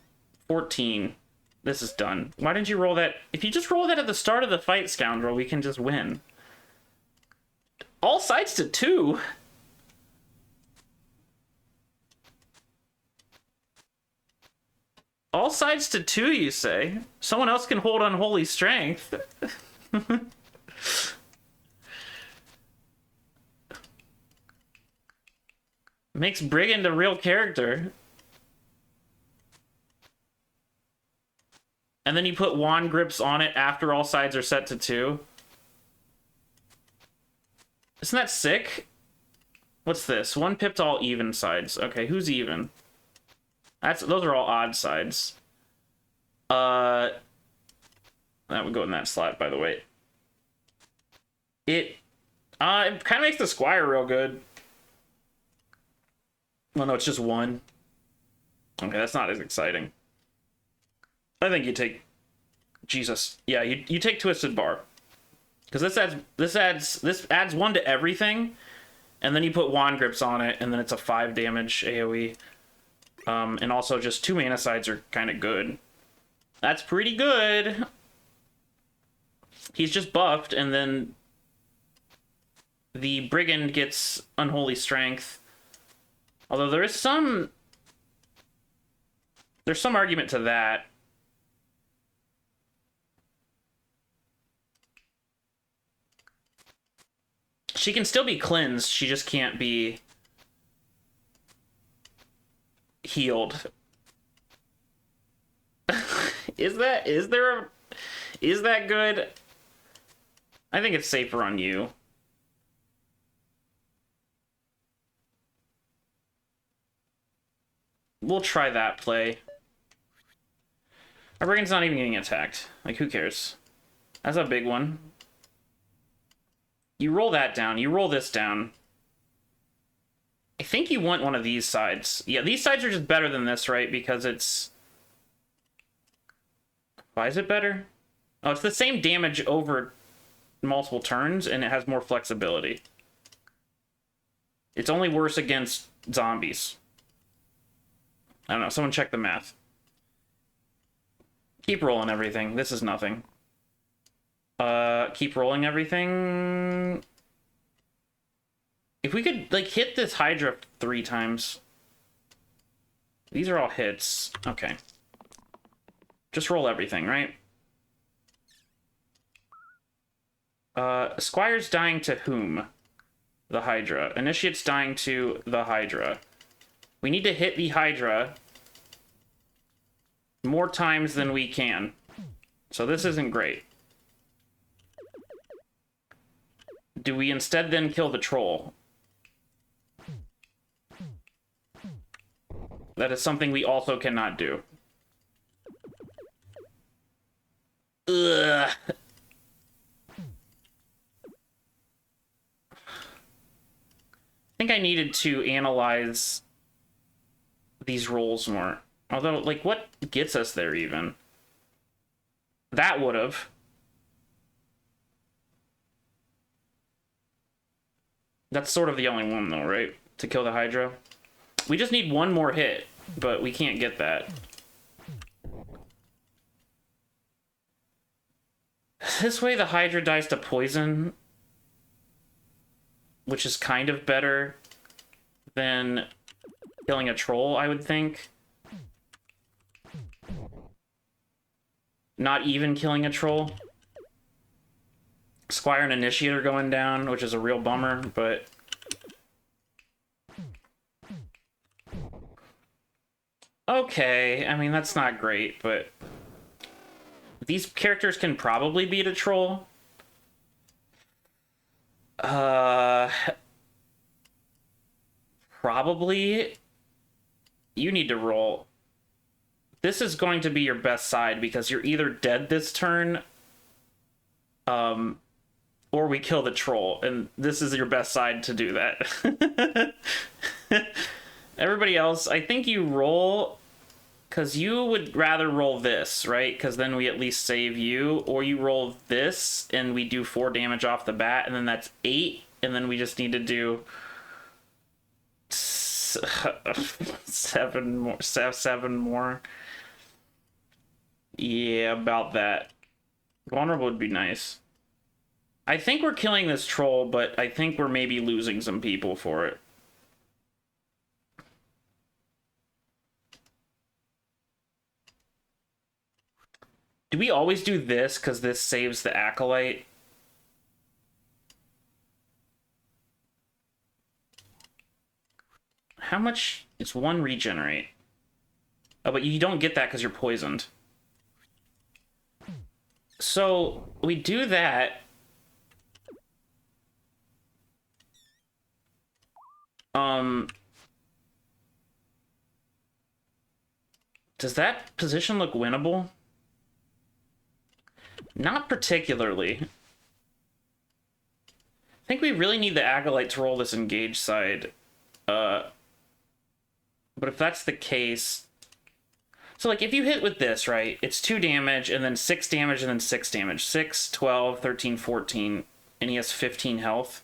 14. This is done. Why didn't you roll that? If you just roll that at the start of the fight, Scoundrel, we can just win. All sides to 2. All sides to 2, you say? Someone else can hold unholy strength. Makes Brigand a real character. And then you put wand grips on it after all sides are set to 2. Isn't that sick? What's this? 1 pip to all even sides. Okay, who's even? Those are all odd sides. That would go in that slot, by the way. It kind of makes the squire real good. Well, no, it's just 1. Okay, that's not as exciting. I think you take... Jesus. Yeah, you take Twisted Bar. Because this adds 1 to everything, and then you put wand grips on it, and then it's a 5 damage AoE. And also just 2 mana sides are kind of good. That's pretty good. He's just buffed, and then the Brigand gets Unholy Strength. Although there's some argument to that. She can still be cleansed, she just can't be healed. Is that good? I think it's safer on you. We'll try that play. Our Brigand's not even getting attacked. Like, who cares? That's a big one. You roll that down. You roll this down. I think you want one of these sides. Yeah, these sides are just better than this, right? Because it's... Why is it better? Oh, it's the same damage over multiple turns, and it has more flexibility. It's only worse against zombies. I don't know. Someone check the math. Keep rolling everything. This is nothing. Keep rolling everything. If we could, like, hit this Hydra 3 times. These are all hits. Okay. Just roll everything, right? Squire's dying to whom? The Hydra. Initiate's dying to the Hydra. We need to hit the Hydra more times than we can. So this isn't great. Do we instead then kill the troll? That is something we also cannot do. Ugh. I think I needed to analyze these rolls more. Although, like, what gets us there even? That would've. That's sort of the only one, though, right? To kill the Hydra. We just need one more hit, but we can't get that. This way the Hydra dies to poison, which is kind of better than killing a troll, I would think. Not even killing a troll. Squire and Initiator going down, which is a real bummer, but... Okay, I mean, that's not great, but... These characters can probably beat a troll. Probably. You need to roll. This is going to be your best side, because you're either dead this turn, or we kill the troll, and this is your best side to do that. Everybody else, I think you roll, because you would rather roll this, right? Because then we at least save you, or you roll this, and we do 4 damage off the bat, and then that's 8, and then we just need to do 7 more. Yeah, about that. Vulnerable would be nice. I think we're killing this troll, but I think we're maybe losing some people for it. Do we always do this because this saves the Acolyte? How much? It's 1 regenerate. Oh, but you don't get that because you're poisoned. So we do that. Does that position look winnable? Not particularly. I think we really need the Acolyte to roll this engage side. But if that's the case... So, like, if you hit with this, right, it's 2 damage, and then 6 damage, and then 6 damage. 6, 12, 13, 14, and he has 15 health.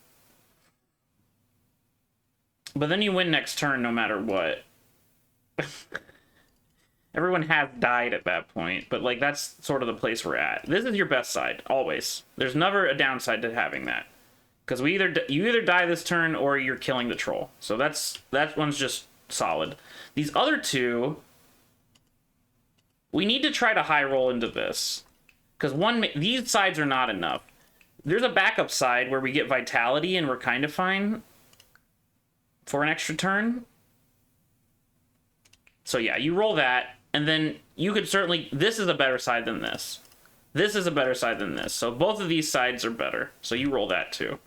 But then you win next turn no matter what. Everyone has died at that point, but, like, that's sort of the place we're at. This is your best side, always. There's never a downside to having that. Because you either die this turn, or you're killing the troll. So that one's just solid. These other two... We need to try to high roll into this. Because these sides are not enough. There's a backup side where we get vitality and we're kind of fine for an extra turn. So yeah, you roll that, and then you could certainly... This is a better side than this. This is a better side than this. So both of these sides are better. So you roll that too.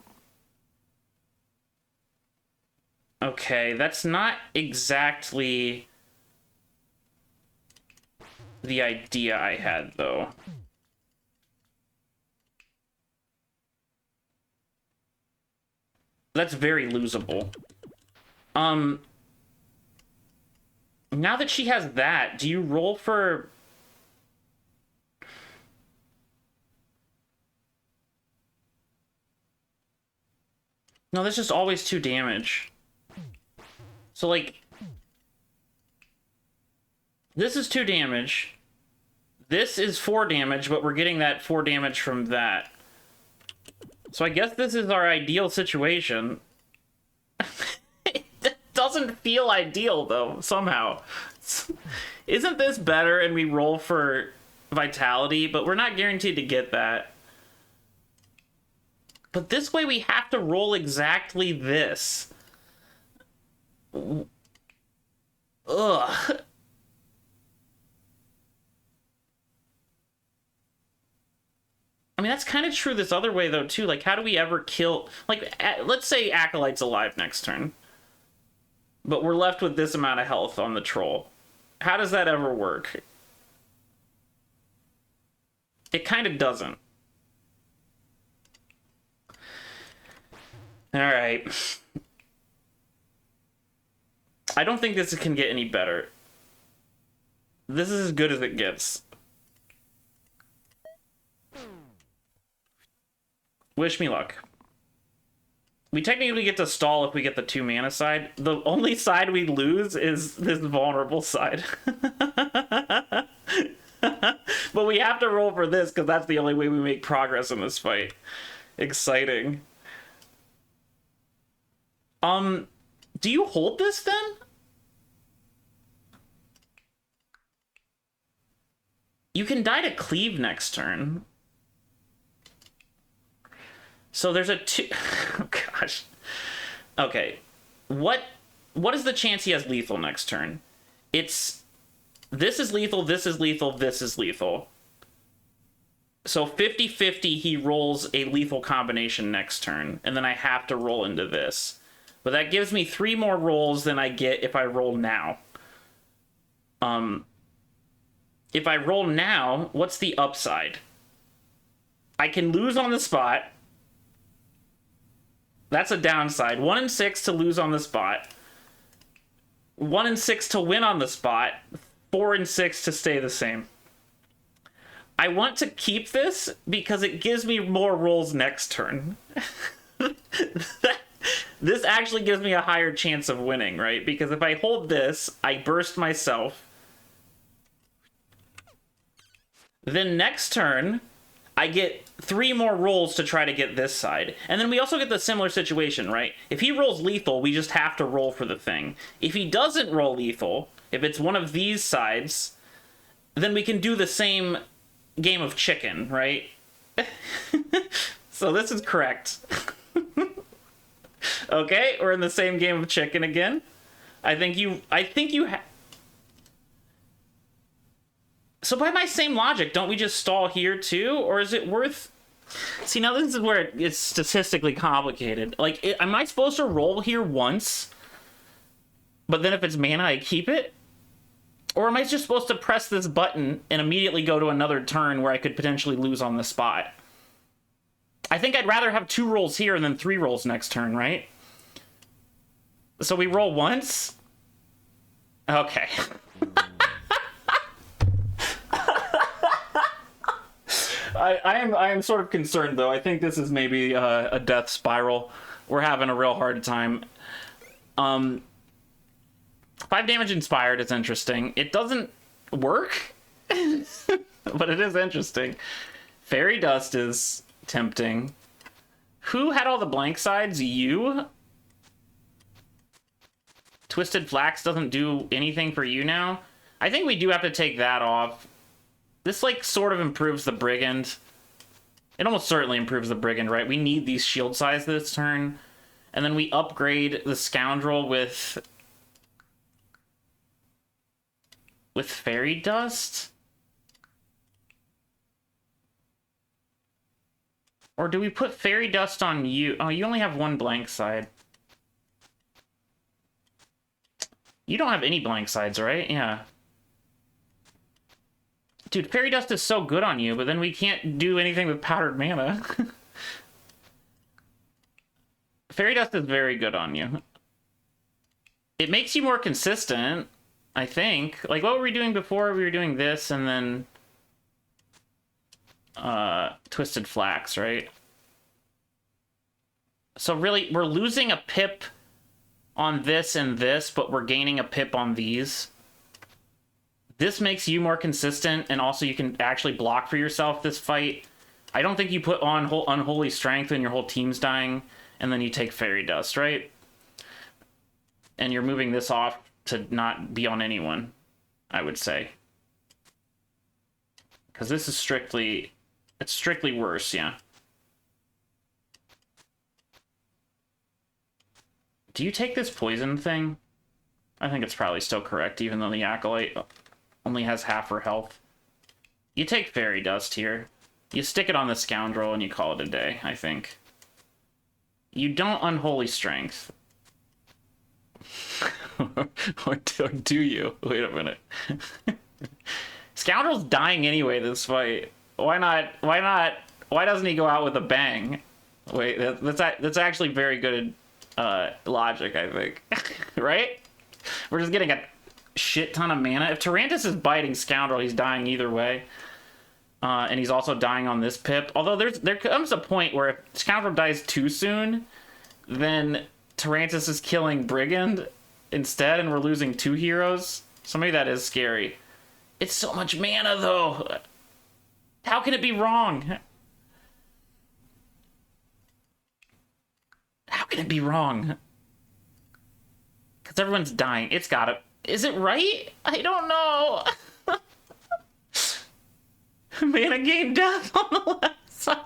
Okay, that's not exactly... the idea I had, though. That's very losable. Now that she has that, do you roll for... No, that's just always 2 damage. So, like... This is 2 damage. This is 4 damage, but we're getting that 4 damage from that. So I guess this is our ideal situation. It doesn't feel ideal, though, somehow. Isn't this better and we roll for vitality? But we're not guaranteed to get that. But this way we have to roll exactly this. Ugh. I mean, that's kind of true this other way, though, too. Like, how do we ever kill... Like, let's say Acolyte's alive next turn. But we're left with this amount of health on the troll. How does that ever work? It kind of doesn't. Alright. I don't think this can get any better. This is as good as it gets. Wish me luck. We technically get to stall if we get the 2 mana side. The only side we lose is this vulnerable side. But we have to roll for this because that's the only way we make progress in this fight. Exciting. Do you hold this then? You can die to cleave next turn. So there's a 2... Oh, gosh. Okay. What is the chance he has lethal next turn? It's... This is lethal, this is lethal, this is lethal. So 50-50 he rolls a lethal combination next turn. And then I have to roll into this. But that gives me 3 more rolls than I get if I roll now. If I roll now, what's the upside? I can lose on the spot. That's a downside. 1 in 6 to lose on the spot. 1 in 6 to win on the spot. 4 in 6 to stay the same. I want to keep this because it gives me more rolls next turn. This actually gives me a higher chance of winning, right? Because if I hold this, I burst myself. Then next turn... I get 3 more rolls to try to get this side. And then we also get the similar situation, right? If he rolls lethal, we just have to roll for the thing. If he doesn't roll lethal, if it's one of these sides, then we can do the same game of chicken, right? So this is correct. Okay, we're in the same game of chicken again. I think you So by my same logic, don't we just stall here too? Or is it worth... See, now this is where it's statistically complicated. Like, am I supposed to roll here once, but then if it's mana, I keep it? Or am I just supposed to press this button and immediately go to another turn where I could potentially lose on the spot? I think I'd rather have 2 rolls here and then 3 rolls next turn, right? So we roll once? Okay. I am sort of concerned, though. I think this is maybe a death spiral. We're having a real hard time. 5 damage inspired is interesting. It doesn't work, but it is interesting. Fairy Dust is tempting. Who had all the blank sides? You? Twisted Flax doesn't do anything for you now? I think we do have to take that off. This, like, sort of improves the Brigand. It almost certainly improves the Brigand, right? We need these shield size this turn. And then we upgrade the Scoundrel with Fairy Dust? Or do we put Fairy Dust on you? Oh, you only have 1 blank side. You don't have any blank sides, right? Yeah. Dude, Fairy Dust is so good on you, but then we can't do anything with powdered mana. Fairy Dust is very good on you. It makes you more consistent, I think. Like, what were we doing before? We were doing this and then... Twisted Flax, right? So really, we're losing a pip on this and this, but we're gaining a pip on these. This makes you more consistent, and also you can actually block for yourself this fight. I don't think you put on Unholy Strength when your whole team's dying, and then you take Fairy Dust, right? And you're moving this off to not be on anyone, I would say. Because this is strictly... It's strictly worse, yeah. Do you take this poison thing? I think it's probably still correct, even though the Acolyte only has half her health. You take Fairy Dust here. You stick it on the Scoundrel and you call it a day, I think. You don't Unholy Strength. Or do you? Wait a minute. Scoundrel's dying anyway this fight. Why not? Why not? Why doesn't he go out with a bang? Wait, that's actually very good logic, I think. Right? We're just getting a shit ton of mana. If Tarantus is biting Scoundrel, he's dying either way. And he's also dying on this pip. Although there comes a point where if Scoundrel dies too soon, then Tarantus is killing Brigand instead, and we're losing 2 heroes. So maybe that is scary. It's so much mana, though. How can it be wrong? How can it be wrong? Because everyone's dying. It's gotta... Is it right? I don't know. Mana gain death on the left side.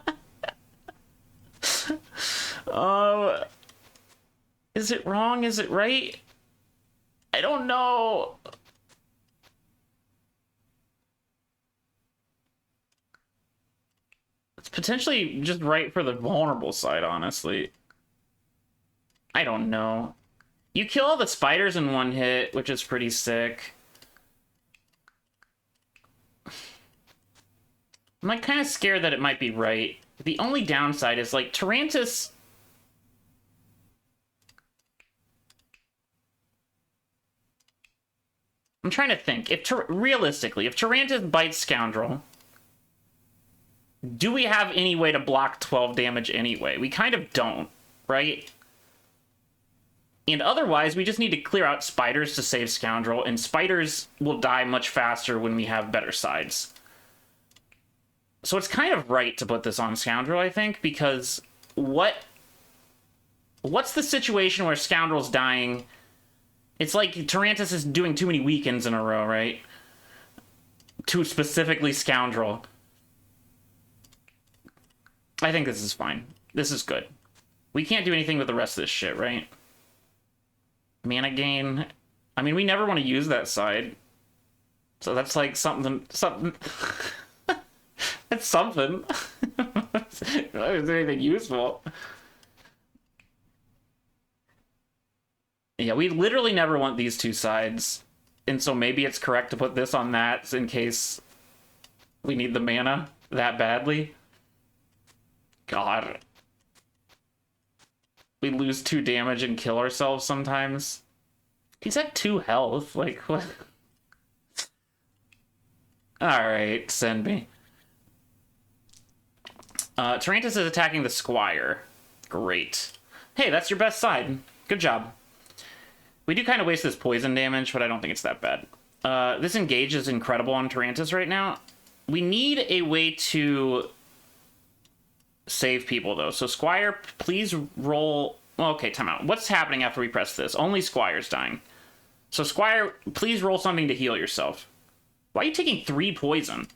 Is it wrong? Is it right? I don't know. It's potentially just right for the vulnerable side, honestly. I don't know. You kill all the spiders in 1 hit, which is pretty sick. I'm like kind of scared that it might be right. The only downside is like Tarantus... I'm trying to think. Realistically, if Tarantus bites Scoundrel, do we have any way to block 12 damage anyway? We kind of don't, right? And otherwise, we just need to clear out spiders to save Scoundrel, and spiders will die much faster when we have better sides. So it's kind of right to put this on Scoundrel, I think, because what's the situation where Scoundrel's dying? It's like Tarantus is doing too many weekends in a row, right? To specifically Scoundrel. I think this is fine. This is good. We can't do anything with the rest of this shit, right? Mana gain. I mean, we never want to use that side. So that's like something. It's something. Is there anything useful? Yeah, we literally never want these two sides. And so maybe it's correct to put this on that in case we need the mana that badly. God. We lose 2 damage and kill ourselves sometimes. He's at 2 health. Like, what? Alright, send me. Tarantus is attacking the Squire. Great. Hey, that's your best side. Good job. We do kind of waste this poison damage, but I don't think it's that bad. This engage is incredible on Tarantus right now. We need a way to save people, though. So, Squire, please roll... Well, okay, time out. What's happening after we press this? Only Squire's dying. So, Squire, please roll something to heal yourself. Why are you taking 3 poison?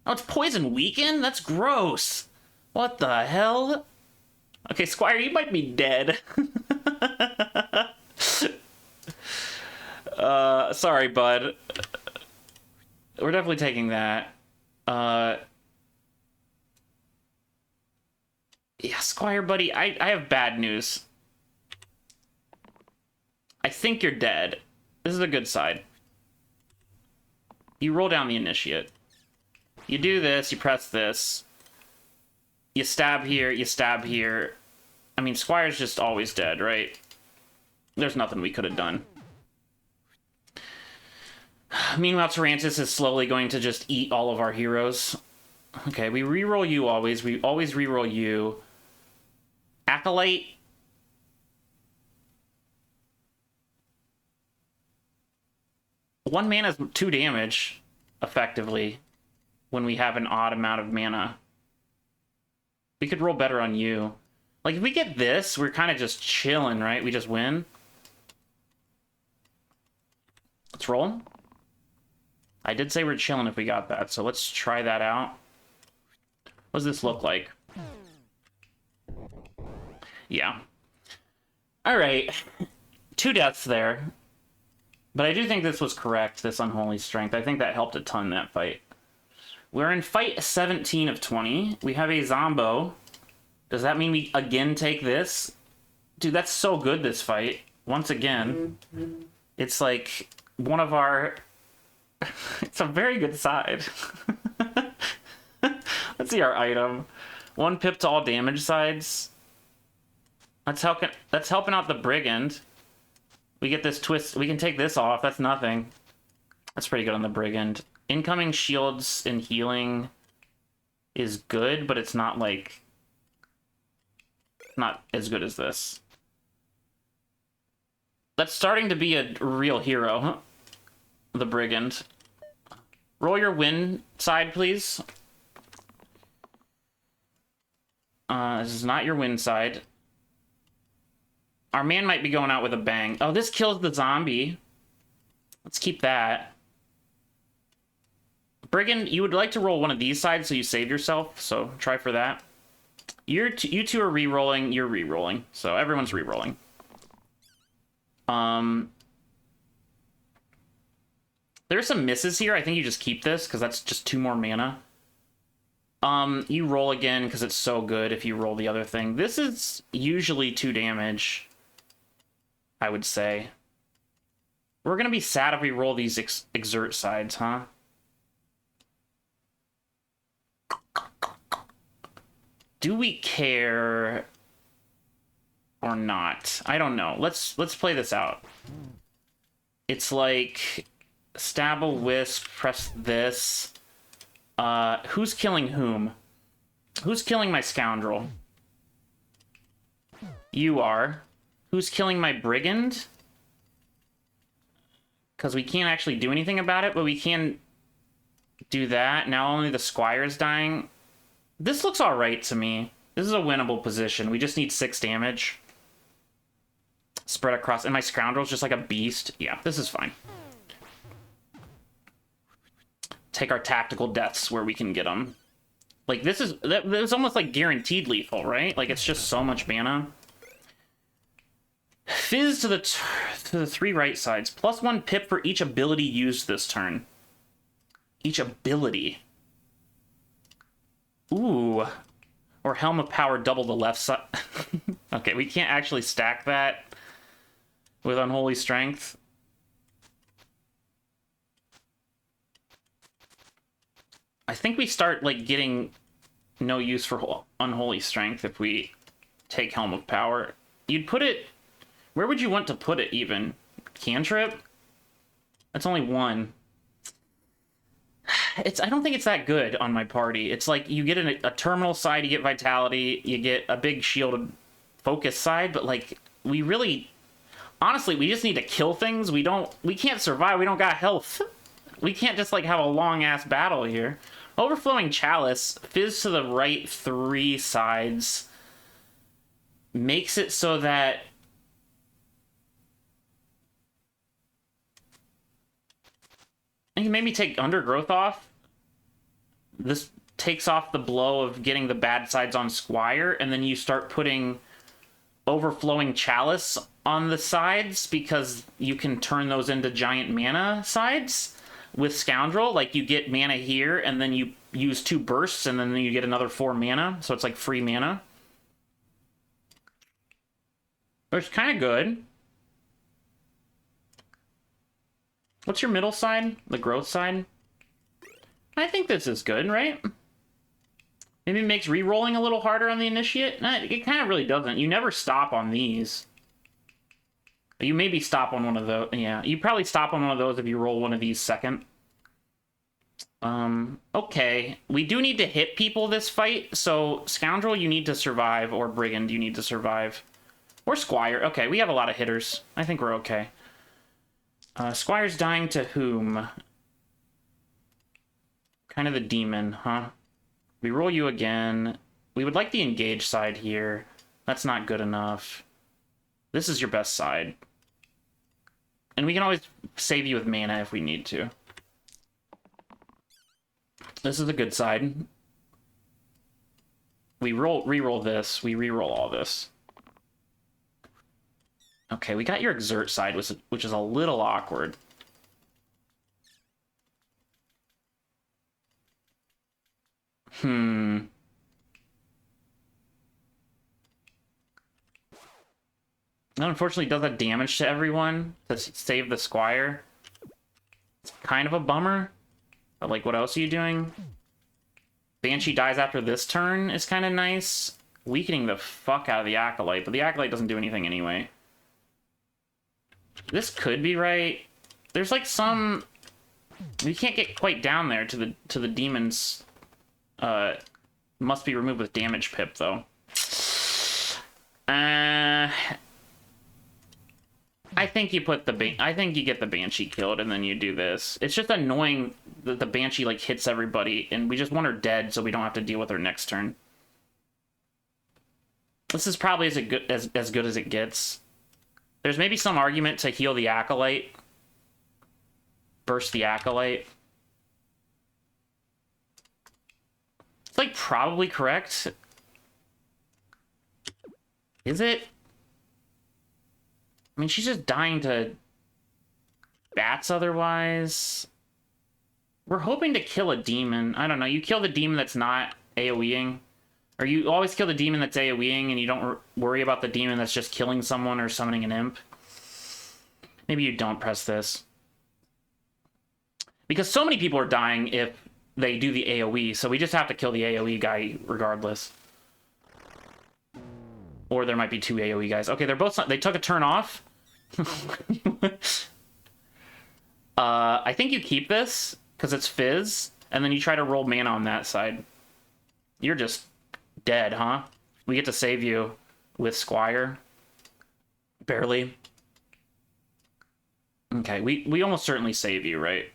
Oh, it's poison weaken? That's gross. What the hell? Okay, Squire, you might be dead. Sorry, bud. We're definitely taking that. Yeah, Squire, buddy, I have bad news. I think you're dead. This is a good side. You roll down the initiate. You do this, you press this. You stab here, you stab here. I mean, Squire's just always dead, right? There's nothing we could have done. Meanwhile, Tarantus is slowly going to just eat all of our heroes. Okay, we reroll you always. We always reroll you. Acolyte. One mana is 2 damage, effectively, when we have an odd amount of mana. We could roll better on you. Like, if we get this, we're kind of just chilling, right? We just win. Let's roll. I did say we're chilling if we got that, so let's try that out. What does this look like? Yeah. Alright. 2 deaths there. But I do think this was correct, this Unholy Strength. I think that helped a ton, that fight. We're in fight 17 of 20. We have a Zombo. Does that mean we again take this? Dude, that's so good, this fight. Once again. It's like one of our... It's a very good side. Let's see our item. 1 pip to all damage sides. That's helping out the Brigand. We get this twist. We can take this off. That's nothing. That's pretty good on the Brigand. Incoming shields and healing is good, but it's not like... not as good as this. That's starting to be a real hero, huh? The Brigand. Roll your win side, please. This is not your win side. Our man might be going out with a bang. Oh, this kills the zombie. Let's keep that. Brigand, you would like to roll one of these sides so you save yourself, so try for that. You two are re-rolling, you're re-rolling. So everyone's re-rolling. There's some misses here. I think you just keep this, because that's just 2 more mana. You roll again, because it's so good if you roll the other thing. This is usually 2 damage, I would say. We're going to be sad if we roll these exert sides, huh? Do we care or not? I don't know. Let's play this out. It's like stab a wisp, press this. Who's killing whom? Who's killing my scoundrel? You are. Who's killing my brigand? Because we can't actually do anything about it, but we can do that. Now only the squire is dying. This looks alright to me. This is a winnable position. We just need 6 damage. Spread across. And my scoundrel's just like a beast. Yeah, this is fine. Take our tactical deaths where we can get them. Like, this is... That was almost, like, guaranteed lethal, right? Like, it's just so much mana. Fizz to the 3 right sides. +1 pip for each ability used this turn. Each ability. Ooh. Or Helm of Power double the left side. Okay, we can't actually stack that with Unholy Strength. I think we start, like, getting no use for Unholy Strength if we take Helm of Power. You'd put it... Where would you want to put it, even? Cantrip? That's only 1. I don't think it's that good on my party. It's like, you get a terminal side, you get Vitality, you get a big shielded focus side, but, like, we really... Honestly, we just need to kill things. We can't survive, we don't got health. We can't just, like, have a long-ass battle here. Overflowing Chalice, Fizz to the right 3 sides, makes it so that... You can maybe take Undergrowth off. This takes off the blow of getting the bad sides on Squire, and then you start putting Overflowing Chalice on the sides, because you can turn those into giant mana sides. With Scoundrel, like, you get mana here, and then you use 2 bursts, and then you get another 4 mana, so it's like free mana. It's kind of good. What's your middle side? The growth side? I think this is good, right? Maybe it makes re-rolling a little harder on the Initiate? No, it kind of really doesn't. You never stop on these. You maybe stop on one of those. Yeah, you probably stop on one of those if you roll one of these second. Okay. We do need to hit people this fight, so Scoundrel, you need to survive, or Brigand, you need to survive. Or Squire. Okay, we have a lot of hitters. I think we're okay. Squire's dying to whom? Kind of the demon, huh? We roll you again. We would like the engage side here. That's not good enough. This is your best side. And we can always save you with mana if we need to. This is a good side. We re-roll this. We re-roll all this. Okay, we got your exert side, which is a little awkward. That unfortunately does that damage to everyone to save the Squire. It's kind of a bummer. But, like, what else are you doing? Banshee dies after this turn is kind of nice. Weakening the fuck out of the Acolyte, but the Acolyte doesn't do anything anyway. This could be right. There's, like, some... We can't get quite down there to the demons. Must be removed with damage pip, though. I think you put I think you get the Banshee killed, and then you do this. It's just annoying that the Banshee, like, hits everybody, and we just want her dead so we don't have to deal with her next turn. This is probably as good as it gets. There's maybe some argument to heal the Acolyte. Burst the Acolyte. It's, like, probably correct. Is it? I mean, she's just dying to bats otherwise. We're hoping to kill a demon. I don't know. You kill the demon that's not AoEing. Or you always kill the demon that's AoEing and you don't worry about the demon that's just killing someone or summoning an imp. Maybe you don't press this. Because so many people are dying if they do the AoE, so we just have to kill the AoE guy regardless. Or there might be 2 AoE guys. Okay, they're both... They took a turn off. I think you keep this, because it's Fizz, and then you try to roll mana on that side. You're just dead, huh? We get to save you with Squire. Barely. Okay, we almost certainly save you, right?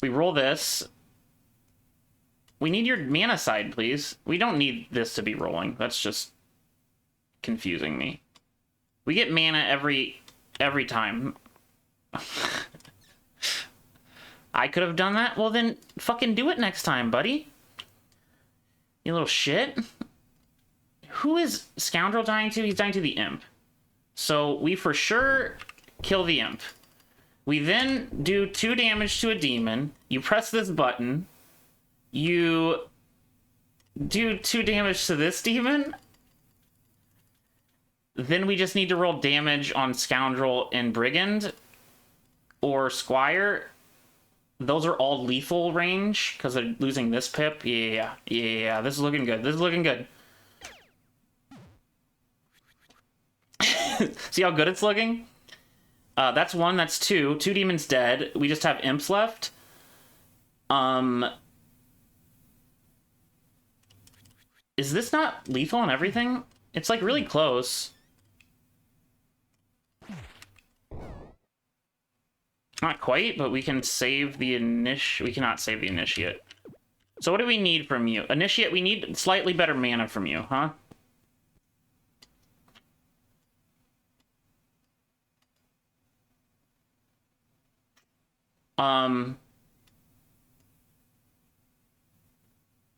We roll this. We need your mana side, please. We don't need this to be rolling. That's just confusing me. We get mana every time. I could have done that? Well, then fucking do it next time, buddy. You little shit. Who is Scoundrel dying to? He's dying to the Imp. So we for sure kill the Imp. We then do 2 damage to a demon. You press this button. You do 2 damage to this demon. Then we just need to roll damage on Scoundrel and Brigand. Or Squire. Those are all lethal range, because they're losing this pip. Yeah. This is looking good. This is looking good. See how good it's looking? That's 1, that's 2. 2 demons dead. We just have imps left. Is this not lethal on everything? It's like really close. Not quite, but we can save the we cannot save the initiate. So what do we need from you? Initiate, we need slightly better mana from you, huh?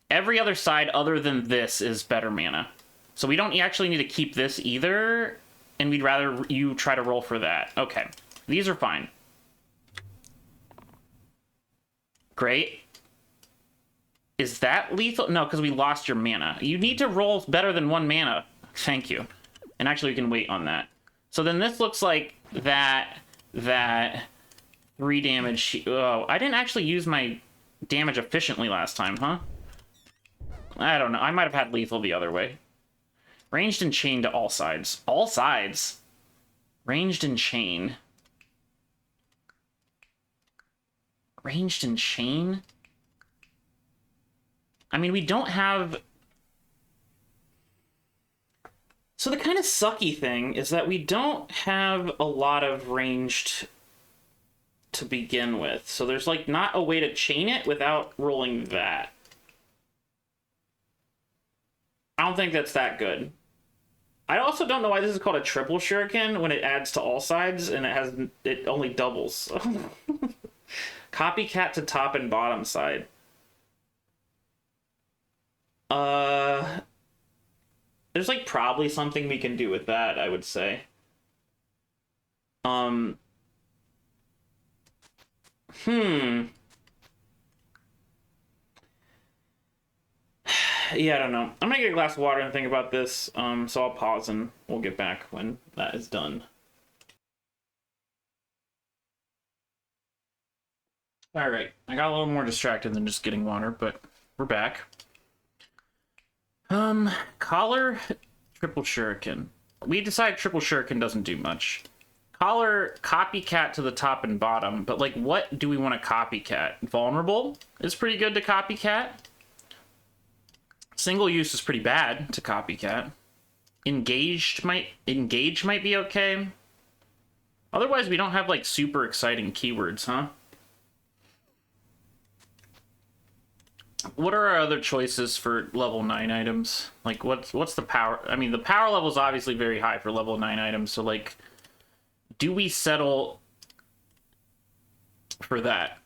Every other side other than this is better mana. So we don't actually need to keep this either, and we'd rather you try to roll for that. Okay, these are fine. Great. Is that lethal? No, because we lost your mana. You need to roll better than 1 mana. Thank you. And actually, we can wait on that. So then this looks like that 3 damage. Oh, I didn't actually use my damage efficiently last time, huh? I don't know. I might have had lethal the other way. Ranged and chained to all sides. All sides? Ranged and chain. Ranged and chain? I mean, we don't have... So the kind of sucky thing is that we don't have a lot of ranged to begin with. So there's, like, not a way to chain it without rolling that. I don't think that's that good. I also don't know why this is called a triple shuriken when it adds to all sides and it only doubles. Copycat to top and bottom side. There's like probably something we can do with that, I would say. Yeah, I don't know. I'm gonna get a glass of water and think about this. So I'll pause and we'll get back when that is done. All right, I got a little more distracted than just getting water, but we're back. Collar, triple shuriken. We decided triple shuriken doesn't do much. Collar, copycat to the top and bottom, but like, what do we want to copycat? Vulnerable is pretty good to copycat. Single use is pretty bad to copycat. Engage might be okay. Otherwise, we don't have like super exciting keywords, huh? What are our other choices for level 9 items? Like, what's the power? I mean, the power level is obviously very high for level 9 items. So, like, do we settle for that?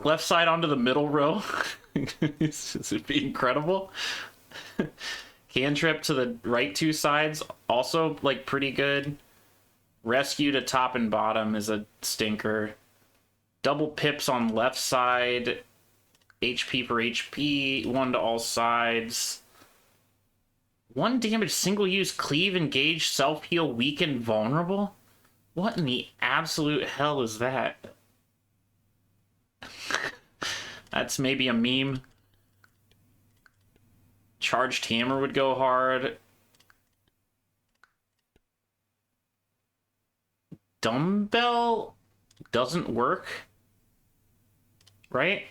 Left side onto the middle row. This would be incredible. Cantrip to the right 2 sides, also, like, pretty good. Rescue to top and bottom is a stinker. Double pips on left side. HP for HP. 1 to all sides. 1 damage, single use, cleave, engage, self-heal, weaken, vulnerable? What in the absolute hell is that? That's maybe a meme. Charged hammer would go hard. Dumbbell doesn't work, right?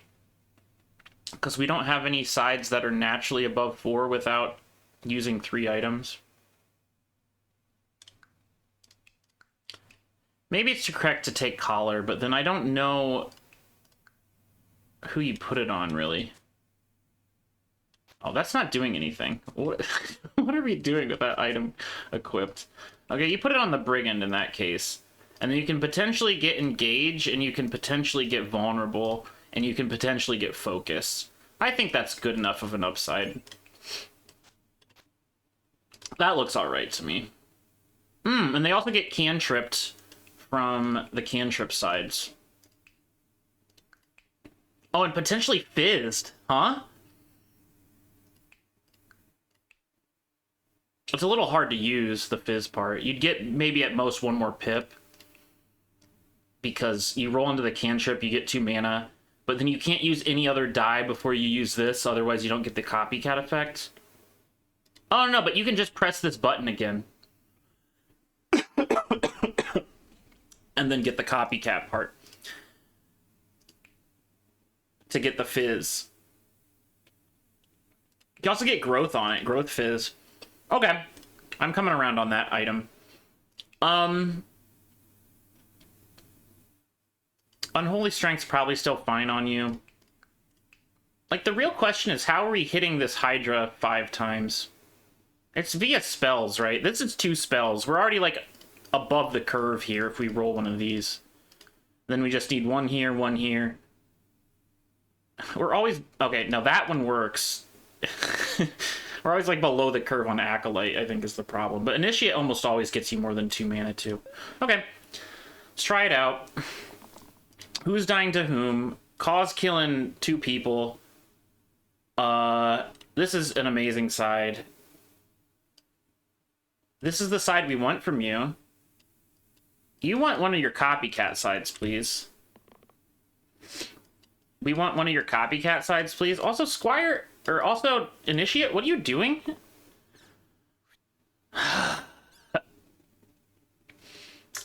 Because we don't have any sides that are naturally above 4 without using 3 items. Maybe it's correct to take collar, but then I don't know who you put it on, really. Oh, that's not doing anything. What are we doing with that item equipped? Okay, you put it on the brigand in that case. And then you can potentially get engage, and you can potentially get vulnerable, and you can potentially get focus. I think that's good enough of an upside. That looks alright to me. And they also get cantripped from the cantrip sides. Oh, and potentially fizzed, huh? It's a little hard to use, the fizz part. You'd get maybe at most one more pip. Because you roll into the cantrip, you get 2 mana. But then you can't use any other die before you use this, otherwise you don't get the copycat effect. Oh, no, but you can just press this button again. And then get the copycat part. To get the fizz. You can also get growth on it, growth fizz. Okay, I'm coming around on that item. Unholy Strength's probably still fine on you. Like, the real question is, how are we hitting this Hydra 5 times? It's via spells, right? This is 2 spells. We're already, like, above the curve here if we roll one of these. Then we just need 1 here, 1 here. We're always... Okay, now that one works. We're always, like, below the curve on Acolyte, I think, is the problem. But Initiate almost always gets you more than 2 mana, too. Okay. Let's try it out. Who's dying to whom? Cause killing 2 people. This is an amazing side. This is the side we want from you. You want one of your copycat sides, please. We want one of your copycat sides, please. Also, Squire... Or also, Initiate, what are you doing?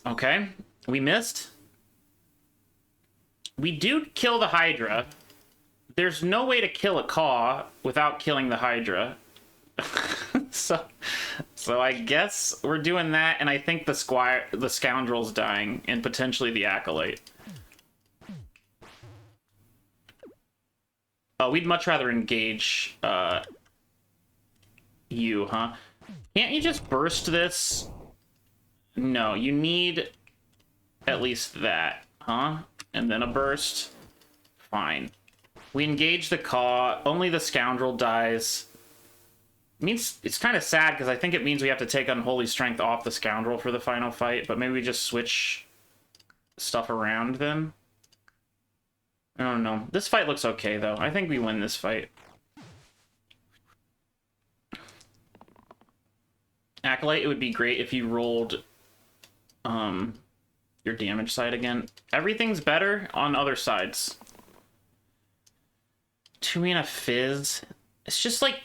Okay, we missed. We do kill the Hydra. There's no way to kill a Caw without killing the Hydra. so I guess we're doing that, and I think the Scoundrel's dying, and potentially the Acolyte. Oh, we'd much rather engage you, huh? Can't you just burst this? No, you need at least that, huh? And then a burst. Fine. We engage the Caw. Only the Scoundrel dies. Means it's kind of sad because I think it means we have to take Unholy Strength off the Scoundrel for the final fight, but maybe we just switch stuff around then. I don't know. This fight looks okay, though. I think we win this fight. Acolyte, it would be great if you rolled your damage side again. Everything's better on other sides. 2 mana fizz. It's just like...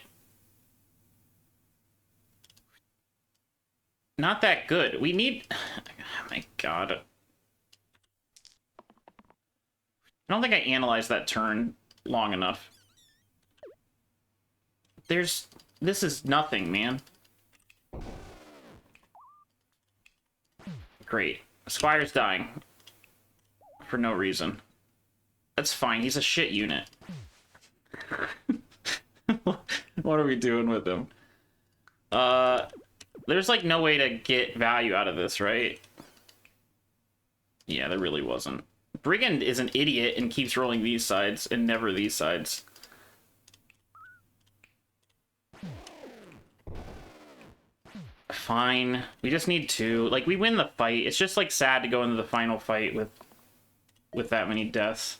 not that good. We need... oh my god. I don't think I analyzed that turn long enough. This is nothing, man. Great. Squire's dying. For no reason. That's fine, he's a shit unit. What are we doing with him? There's like no way to get value out of this, right? Yeah, there really wasn't. Brigand is an idiot and keeps rolling these sides and never these sides. Fine. We just need 2. Like, we win the fight. It's just, like, sad to go into the final fight with that many deaths.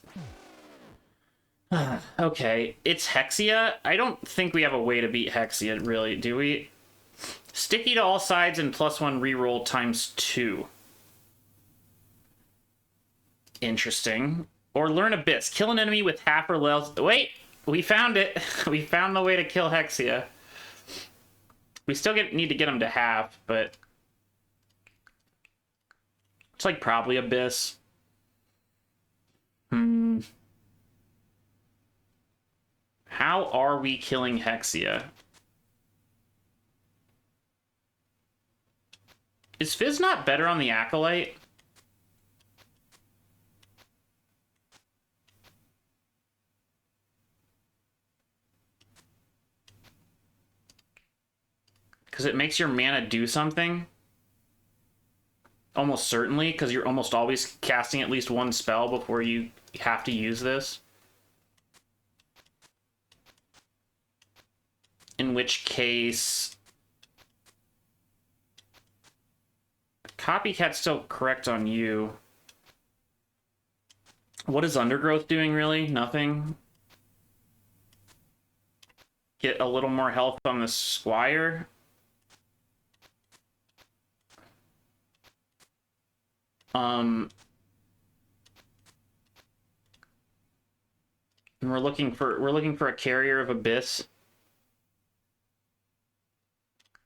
Okay. It's Hexia. I don't think we have a way to beat Hexia, really, do we? Sticky to all sides and +1 reroll ×2. Interesting. Or learn Abyss. Kill an enemy with half or less... Wait! We found it! We found the way to kill Hexia. We still need to get him to half, but... it's like probably Abyss. How are we killing Hexia? Is Fizz not better on the Acolyte? Because it makes your mana do something? Almost certainly, because you're almost always casting at least 1 spell before you have to use this. In which case... Copycat's still correct on you. What is Undergrowth doing, really? Nothing? Get a little more health on the Squire. And we're looking for a carrier of Abyss.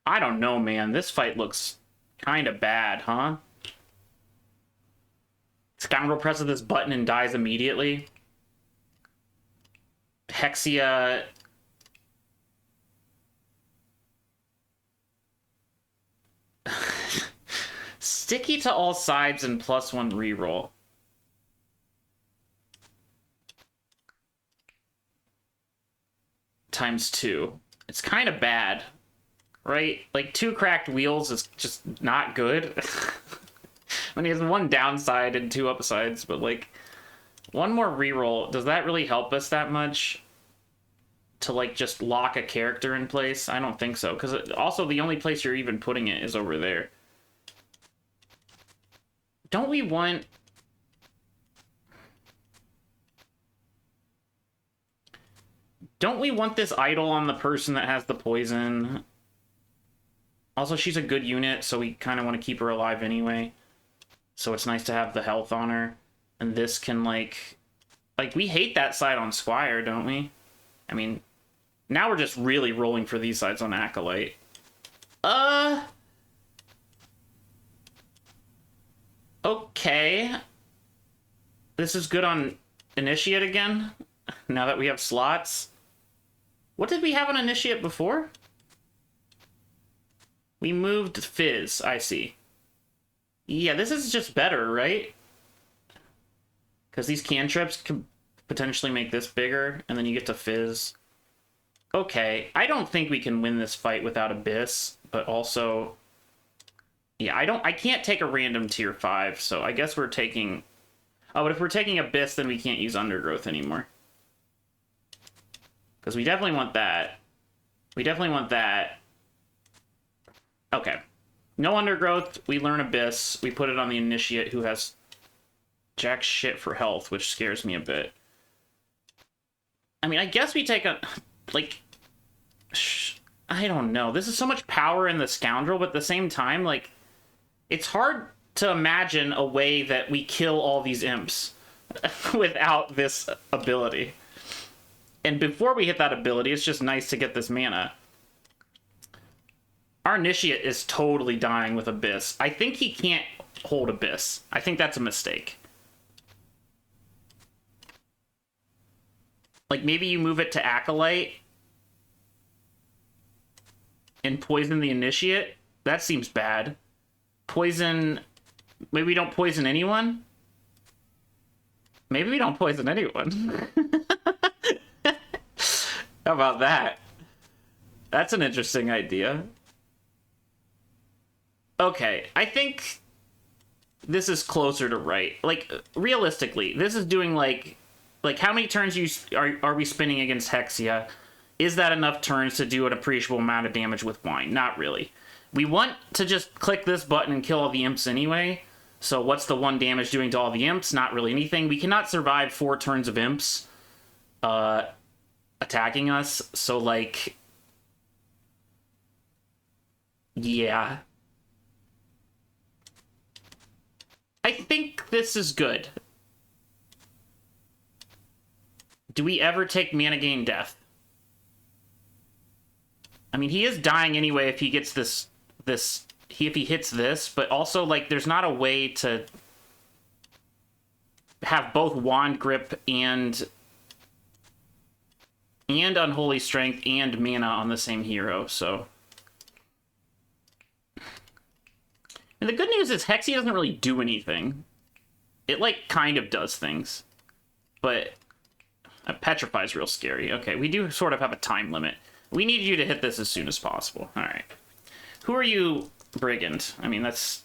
I don't know, man. This fight looks kind of bad, huh? Scoundrel presses this button and dies immediately. Hexia... Sticky to all sides and +1 reroll. ×2. It's kind of bad, right? Like, 2 cracked wheels is just not good. I mean, he has 1 downside and 2 upsides, but, like, 1 more reroll, does that really help us that much? To, like, just lock a character in place? I don't think so, because also the only place you're even putting it is over there. Don't we want... Don't we want this idol on the person that has the poison? Also, she's a good unit, so we kind of want to keep her alive anyway. So it's nice to have the health on her. And this can, like... Like, we hate that side on Squire, don't we? I mean, now we're just really rolling for these sides on Acolyte. Okay. This is good on Initiate again, now that we have slots. What did we have on Initiate before? We moved Fizz, I see. Yeah, this is just better, right? Because these cantrips could potentially make this bigger, and then you get to Fizz. Okay, I don't think we can win this fight without Abyss, but also... Yeah, I can't take a random tier 5, so I guess we're taking... Oh, but if we're taking Abyss, then we can't use Undergrowth anymore. Because we definitely want that. We definitely want that. Okay. No Undergrowth, we learn Abyss, we put it on the Initiate, who has jack shit for health, which scares me a bit. I mean, I guess we take a... Like... I don't know. This is so much power in the Scoundrel, but at the same time, like... It's hard to imagine a way that we kill all these imps without this ability. And before we hit that ability, it's just nice to get this mana. Our Initiate is totally dying with Abyss. I think he can't hold Abyss. I think that's a mistake. Like, maybe you move it to Acolyte and poison the Initiate? That seems bad. Poison... Maybe we don't poison anyone? Maybe we don't poison anyone. How about that? That's an interesting idea. Okay, I think this is closer to right. Like, realistically, this is doing, like how many turns are we spinning against Hexia? Is that enough turns to do an appreciable amount of damage with Wine? Not really. We want to just click this button and kill all the imps anyway. So what's the 1 damage doing to all the imps? Not really anything. We cannot survive 4 turns of imps attacking us. So, like... Yeah. I think this is good. Do we ever take mana gain death? I mean, he is dying anyway if he gets this... if he hits this, but also, like, there's not a way to have both Wand Grip and Unholy Strength and mana on the same hero, so... And the good news is Hexia doesn't really do anything. It, like, kind of does things. But Petrify's real scary. Okay, we do sort of have a time limit. We need you to hit this as soon as possible. Alright. Who are you, Brigand? I mean, that's...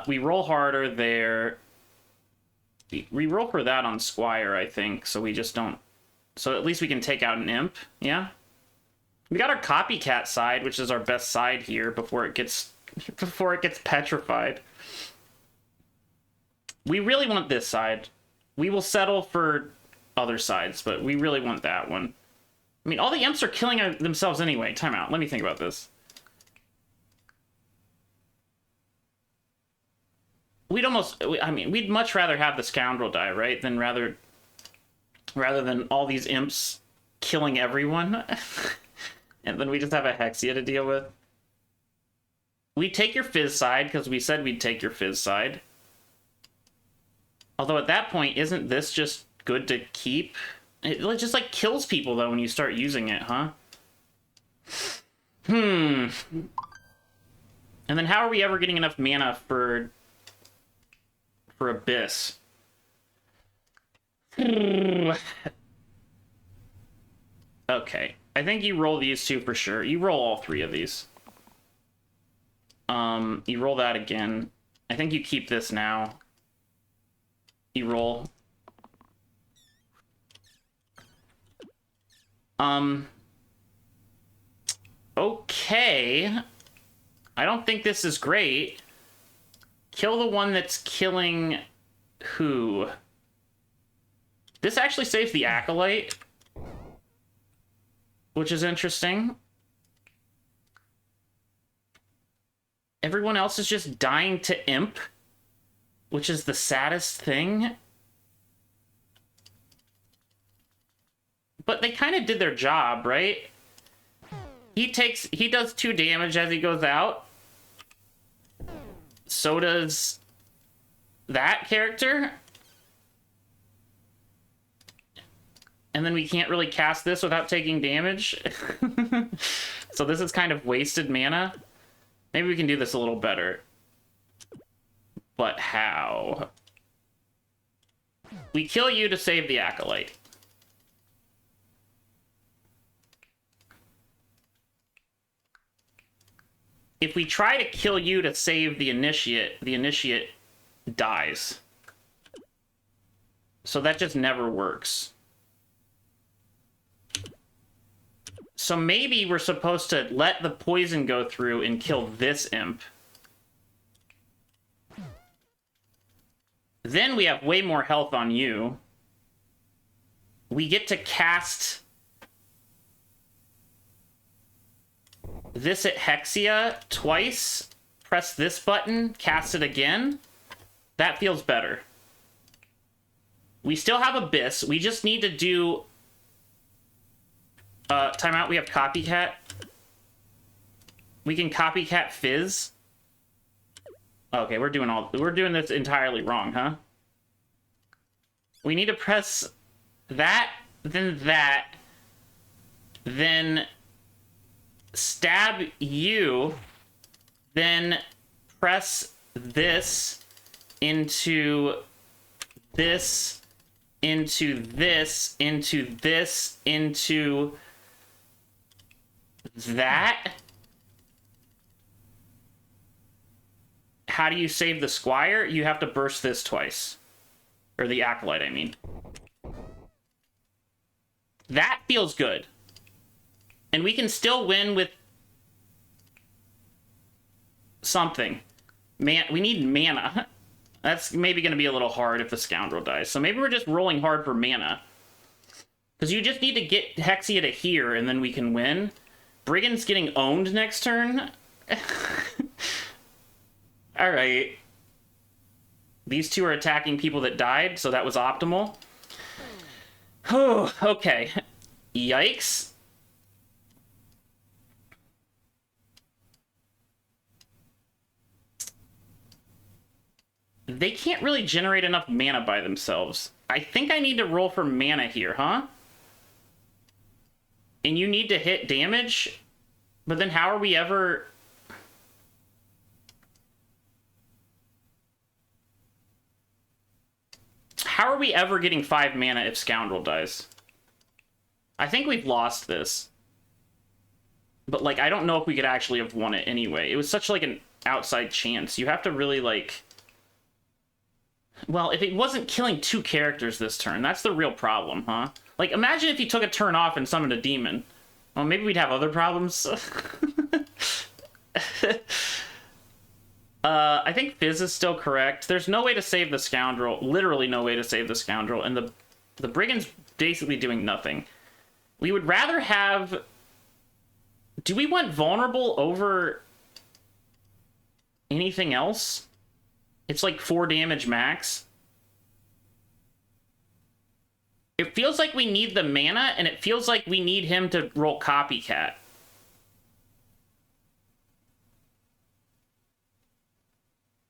we roll harder there. We roll for that on Squire, I think, so we just don't So at least we can take out an imp, yeah? We got our copycat side, which is our best side here before it gets petrified. We really want this side. We will settle for other sides, but we really want that one. I mean, all the imps are killing themselves anyway. Time out. Let me think about this. We'd much rather have the scoundrel die, right? Than rather than all these imps killing everyone. And then we just have a Hexia to deal with. We take your Fizz side, because we said we'd take your Fizz side. Although at that point, isn't this just good to keep? It just, like, kills people, though, when you start using it, huh? And then how are we ever getting enough mana for Abyss? Okay. I think you roll these two for sure. You roll all three of these. You roll that again. I think you keep this now. You roll. Okay. I don't think this is great. Kill the one that's killing who? This actually saves the Acolyte, which is interesting. Everyone else is just dying to Imp, which is the saddest thing. But they kind of did their job, right? He does 2 damage as he goes out. So does that character. And then we can't really cast this without taking damage. So this is kind of wasted mana. Maybe we can do this a little better. But how? We kill you to save the Acolyte. If we try to kill you to save the Initiate dies. So that just never works. So maybe we're supposed to let the poison go through and kill this Imp. Then we have way more health on you. We get to cast this at Hexia twice. Press this button, cast it again. That feels better. We still have Abyss. We just need to do... timeout, we have Copycat. We can Copycat Fizz. Okay, we're doing this entirely wrong, huh? We need to press that, then stab you, then press this into this, into this, into this, into that. How do you save the Squire? You have to burst this twice. Or the Acolyte, I mean. That feels good. And we can still win with something. We need mana. That's maybe going to be a little hard if the Scoundrel dies. So maybe we're just rolling hard for mana. Because you just need to get Hexia to here, and then we can win. Brigand's getting owned next turn. Alright. These two are attacking people that died, so that was optimal. Oh, okay. Yikes. They can't really generate enough mana by themselves. I think I need to roll for mana here, huh? And you need to hit damage? But then how are we ever... How are we ever getting 5 mana if Scoundrel dies? I think we've lost this. But, like, I don't know if we could actually have won it anyway. It was such, like, an outside chance. You have to really, like... Well, if it wasn't killing 2 characters this turn, that's the real problem, huh? Like, imagine if he took a turn off and summoned a demon. Well, maybe we'd have other problems. I think Fizz is still correct. There's no way to save the Scoundrel. Literally no way to save the Scoundrel. And the Brigand's basically doing nothing. We would rather have... Do we want Vulnerable over anything else? It's like 4 damage max. It feels like we need the mana, and it feels like we need him to roll Copycat.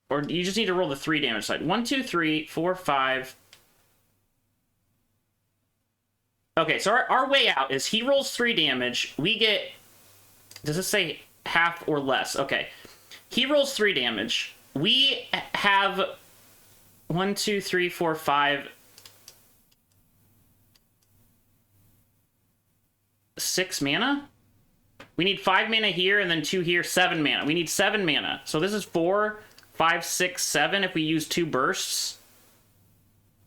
Or you just need to roll the 3 damage side. 1, 2, 3, 4, 5. Okay, so our way out is he rolls 3 damage. We get... Does this say half or less? Okay. He rolls 3 damage. We have 1, 2, 3, 4, 5... 6 mana? We need 5 mana here and then 2 here, 7 mana. We need 7 mana. So this is 4, 5, 6, 7 if we use 2 bursts.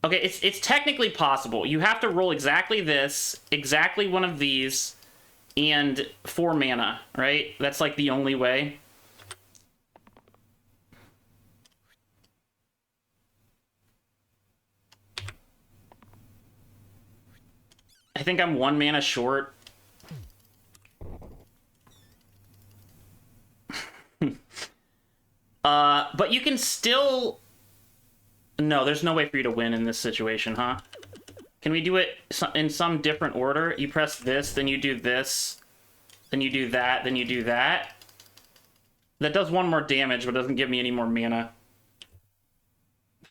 Okay, it's technically possible. You have to roll exactly this, exactly one of these, and 4 mana, right? That's like the only way. I think I'm 1 mana short. But you can still... No, there's no way for you to win in this situation, huh? Can we do it in some different order? You press this, then you do this, then you do that, then you do that. That does 1 more damage, but doesn't give me any more mana.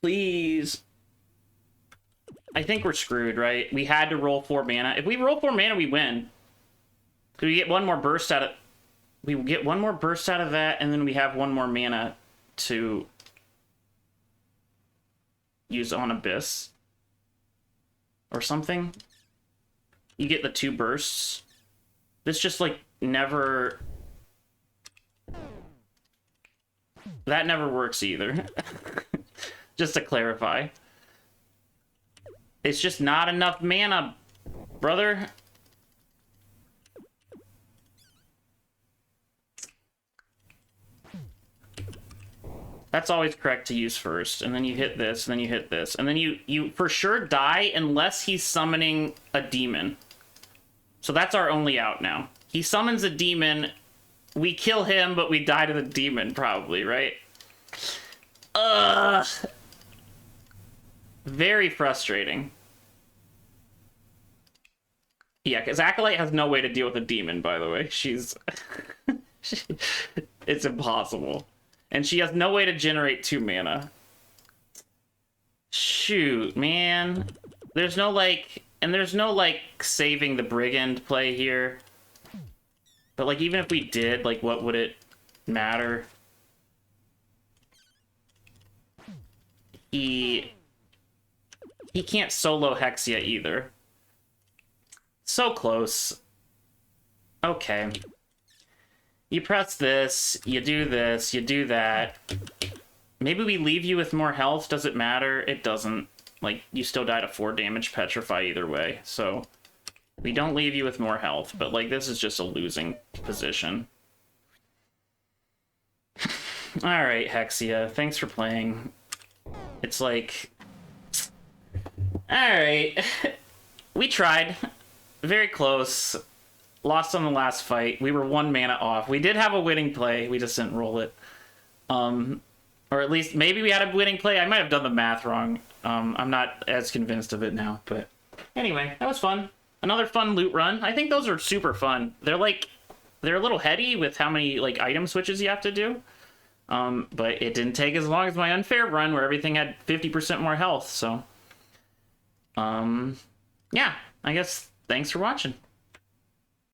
Please. I think we're screwed, right? We had to roll 4 mana. If we roll 4 mana, we win. Could we get 1 more burst out of... We get 1 more burst out of that, and then we have 1 more mana to use on Abyss. Or something. You get the 2 bursts. This just, like, never... That never works either. Just to clarify. It's just not enough mana, brother. That's always correct to use first, and then you hit this, and then you hit this, and then you for sure die unless he's summoning a demon. So that's our only out now. He summons a demon, we kill him, but we die to the demon, probably, right? Ugh. Very frustrating. Yeah, because Acolyte has no way to deal with a demon, by the way. She's... It's impossible. And she has no way to generate 2 mana. Shoot, man. There's no, like... And there's no, like, saving the Brigand play here. But, like, even if we did, like, what would it matter? He can't solo Hexia either. So close. Okay. You press this, you do this, you do that. Maybe we leave you with more health. Does it matter? It doesn't. Like, you still die to 4 damage Petrify either way. So, we don't leave you with more health. But, like, this is just a losing position. Alright, Hexia. Thanks for playing. It's like... Alright. We tried. Very close. Lost on the last fight. We were 1 mana off. We did have a winning play. We just didn't roll it. Or at least, maybe we had a winning play. I might have done the math wrong. I'm not as convinced of it now. But anyway, that was fun. Another fun loot run. I think those are super fun. They're like... They're a little heady with how many like item switches you have to do. But it didn't take as long as my unfair run where everything had 50% more health. So, yeah, I guess thanks for watching.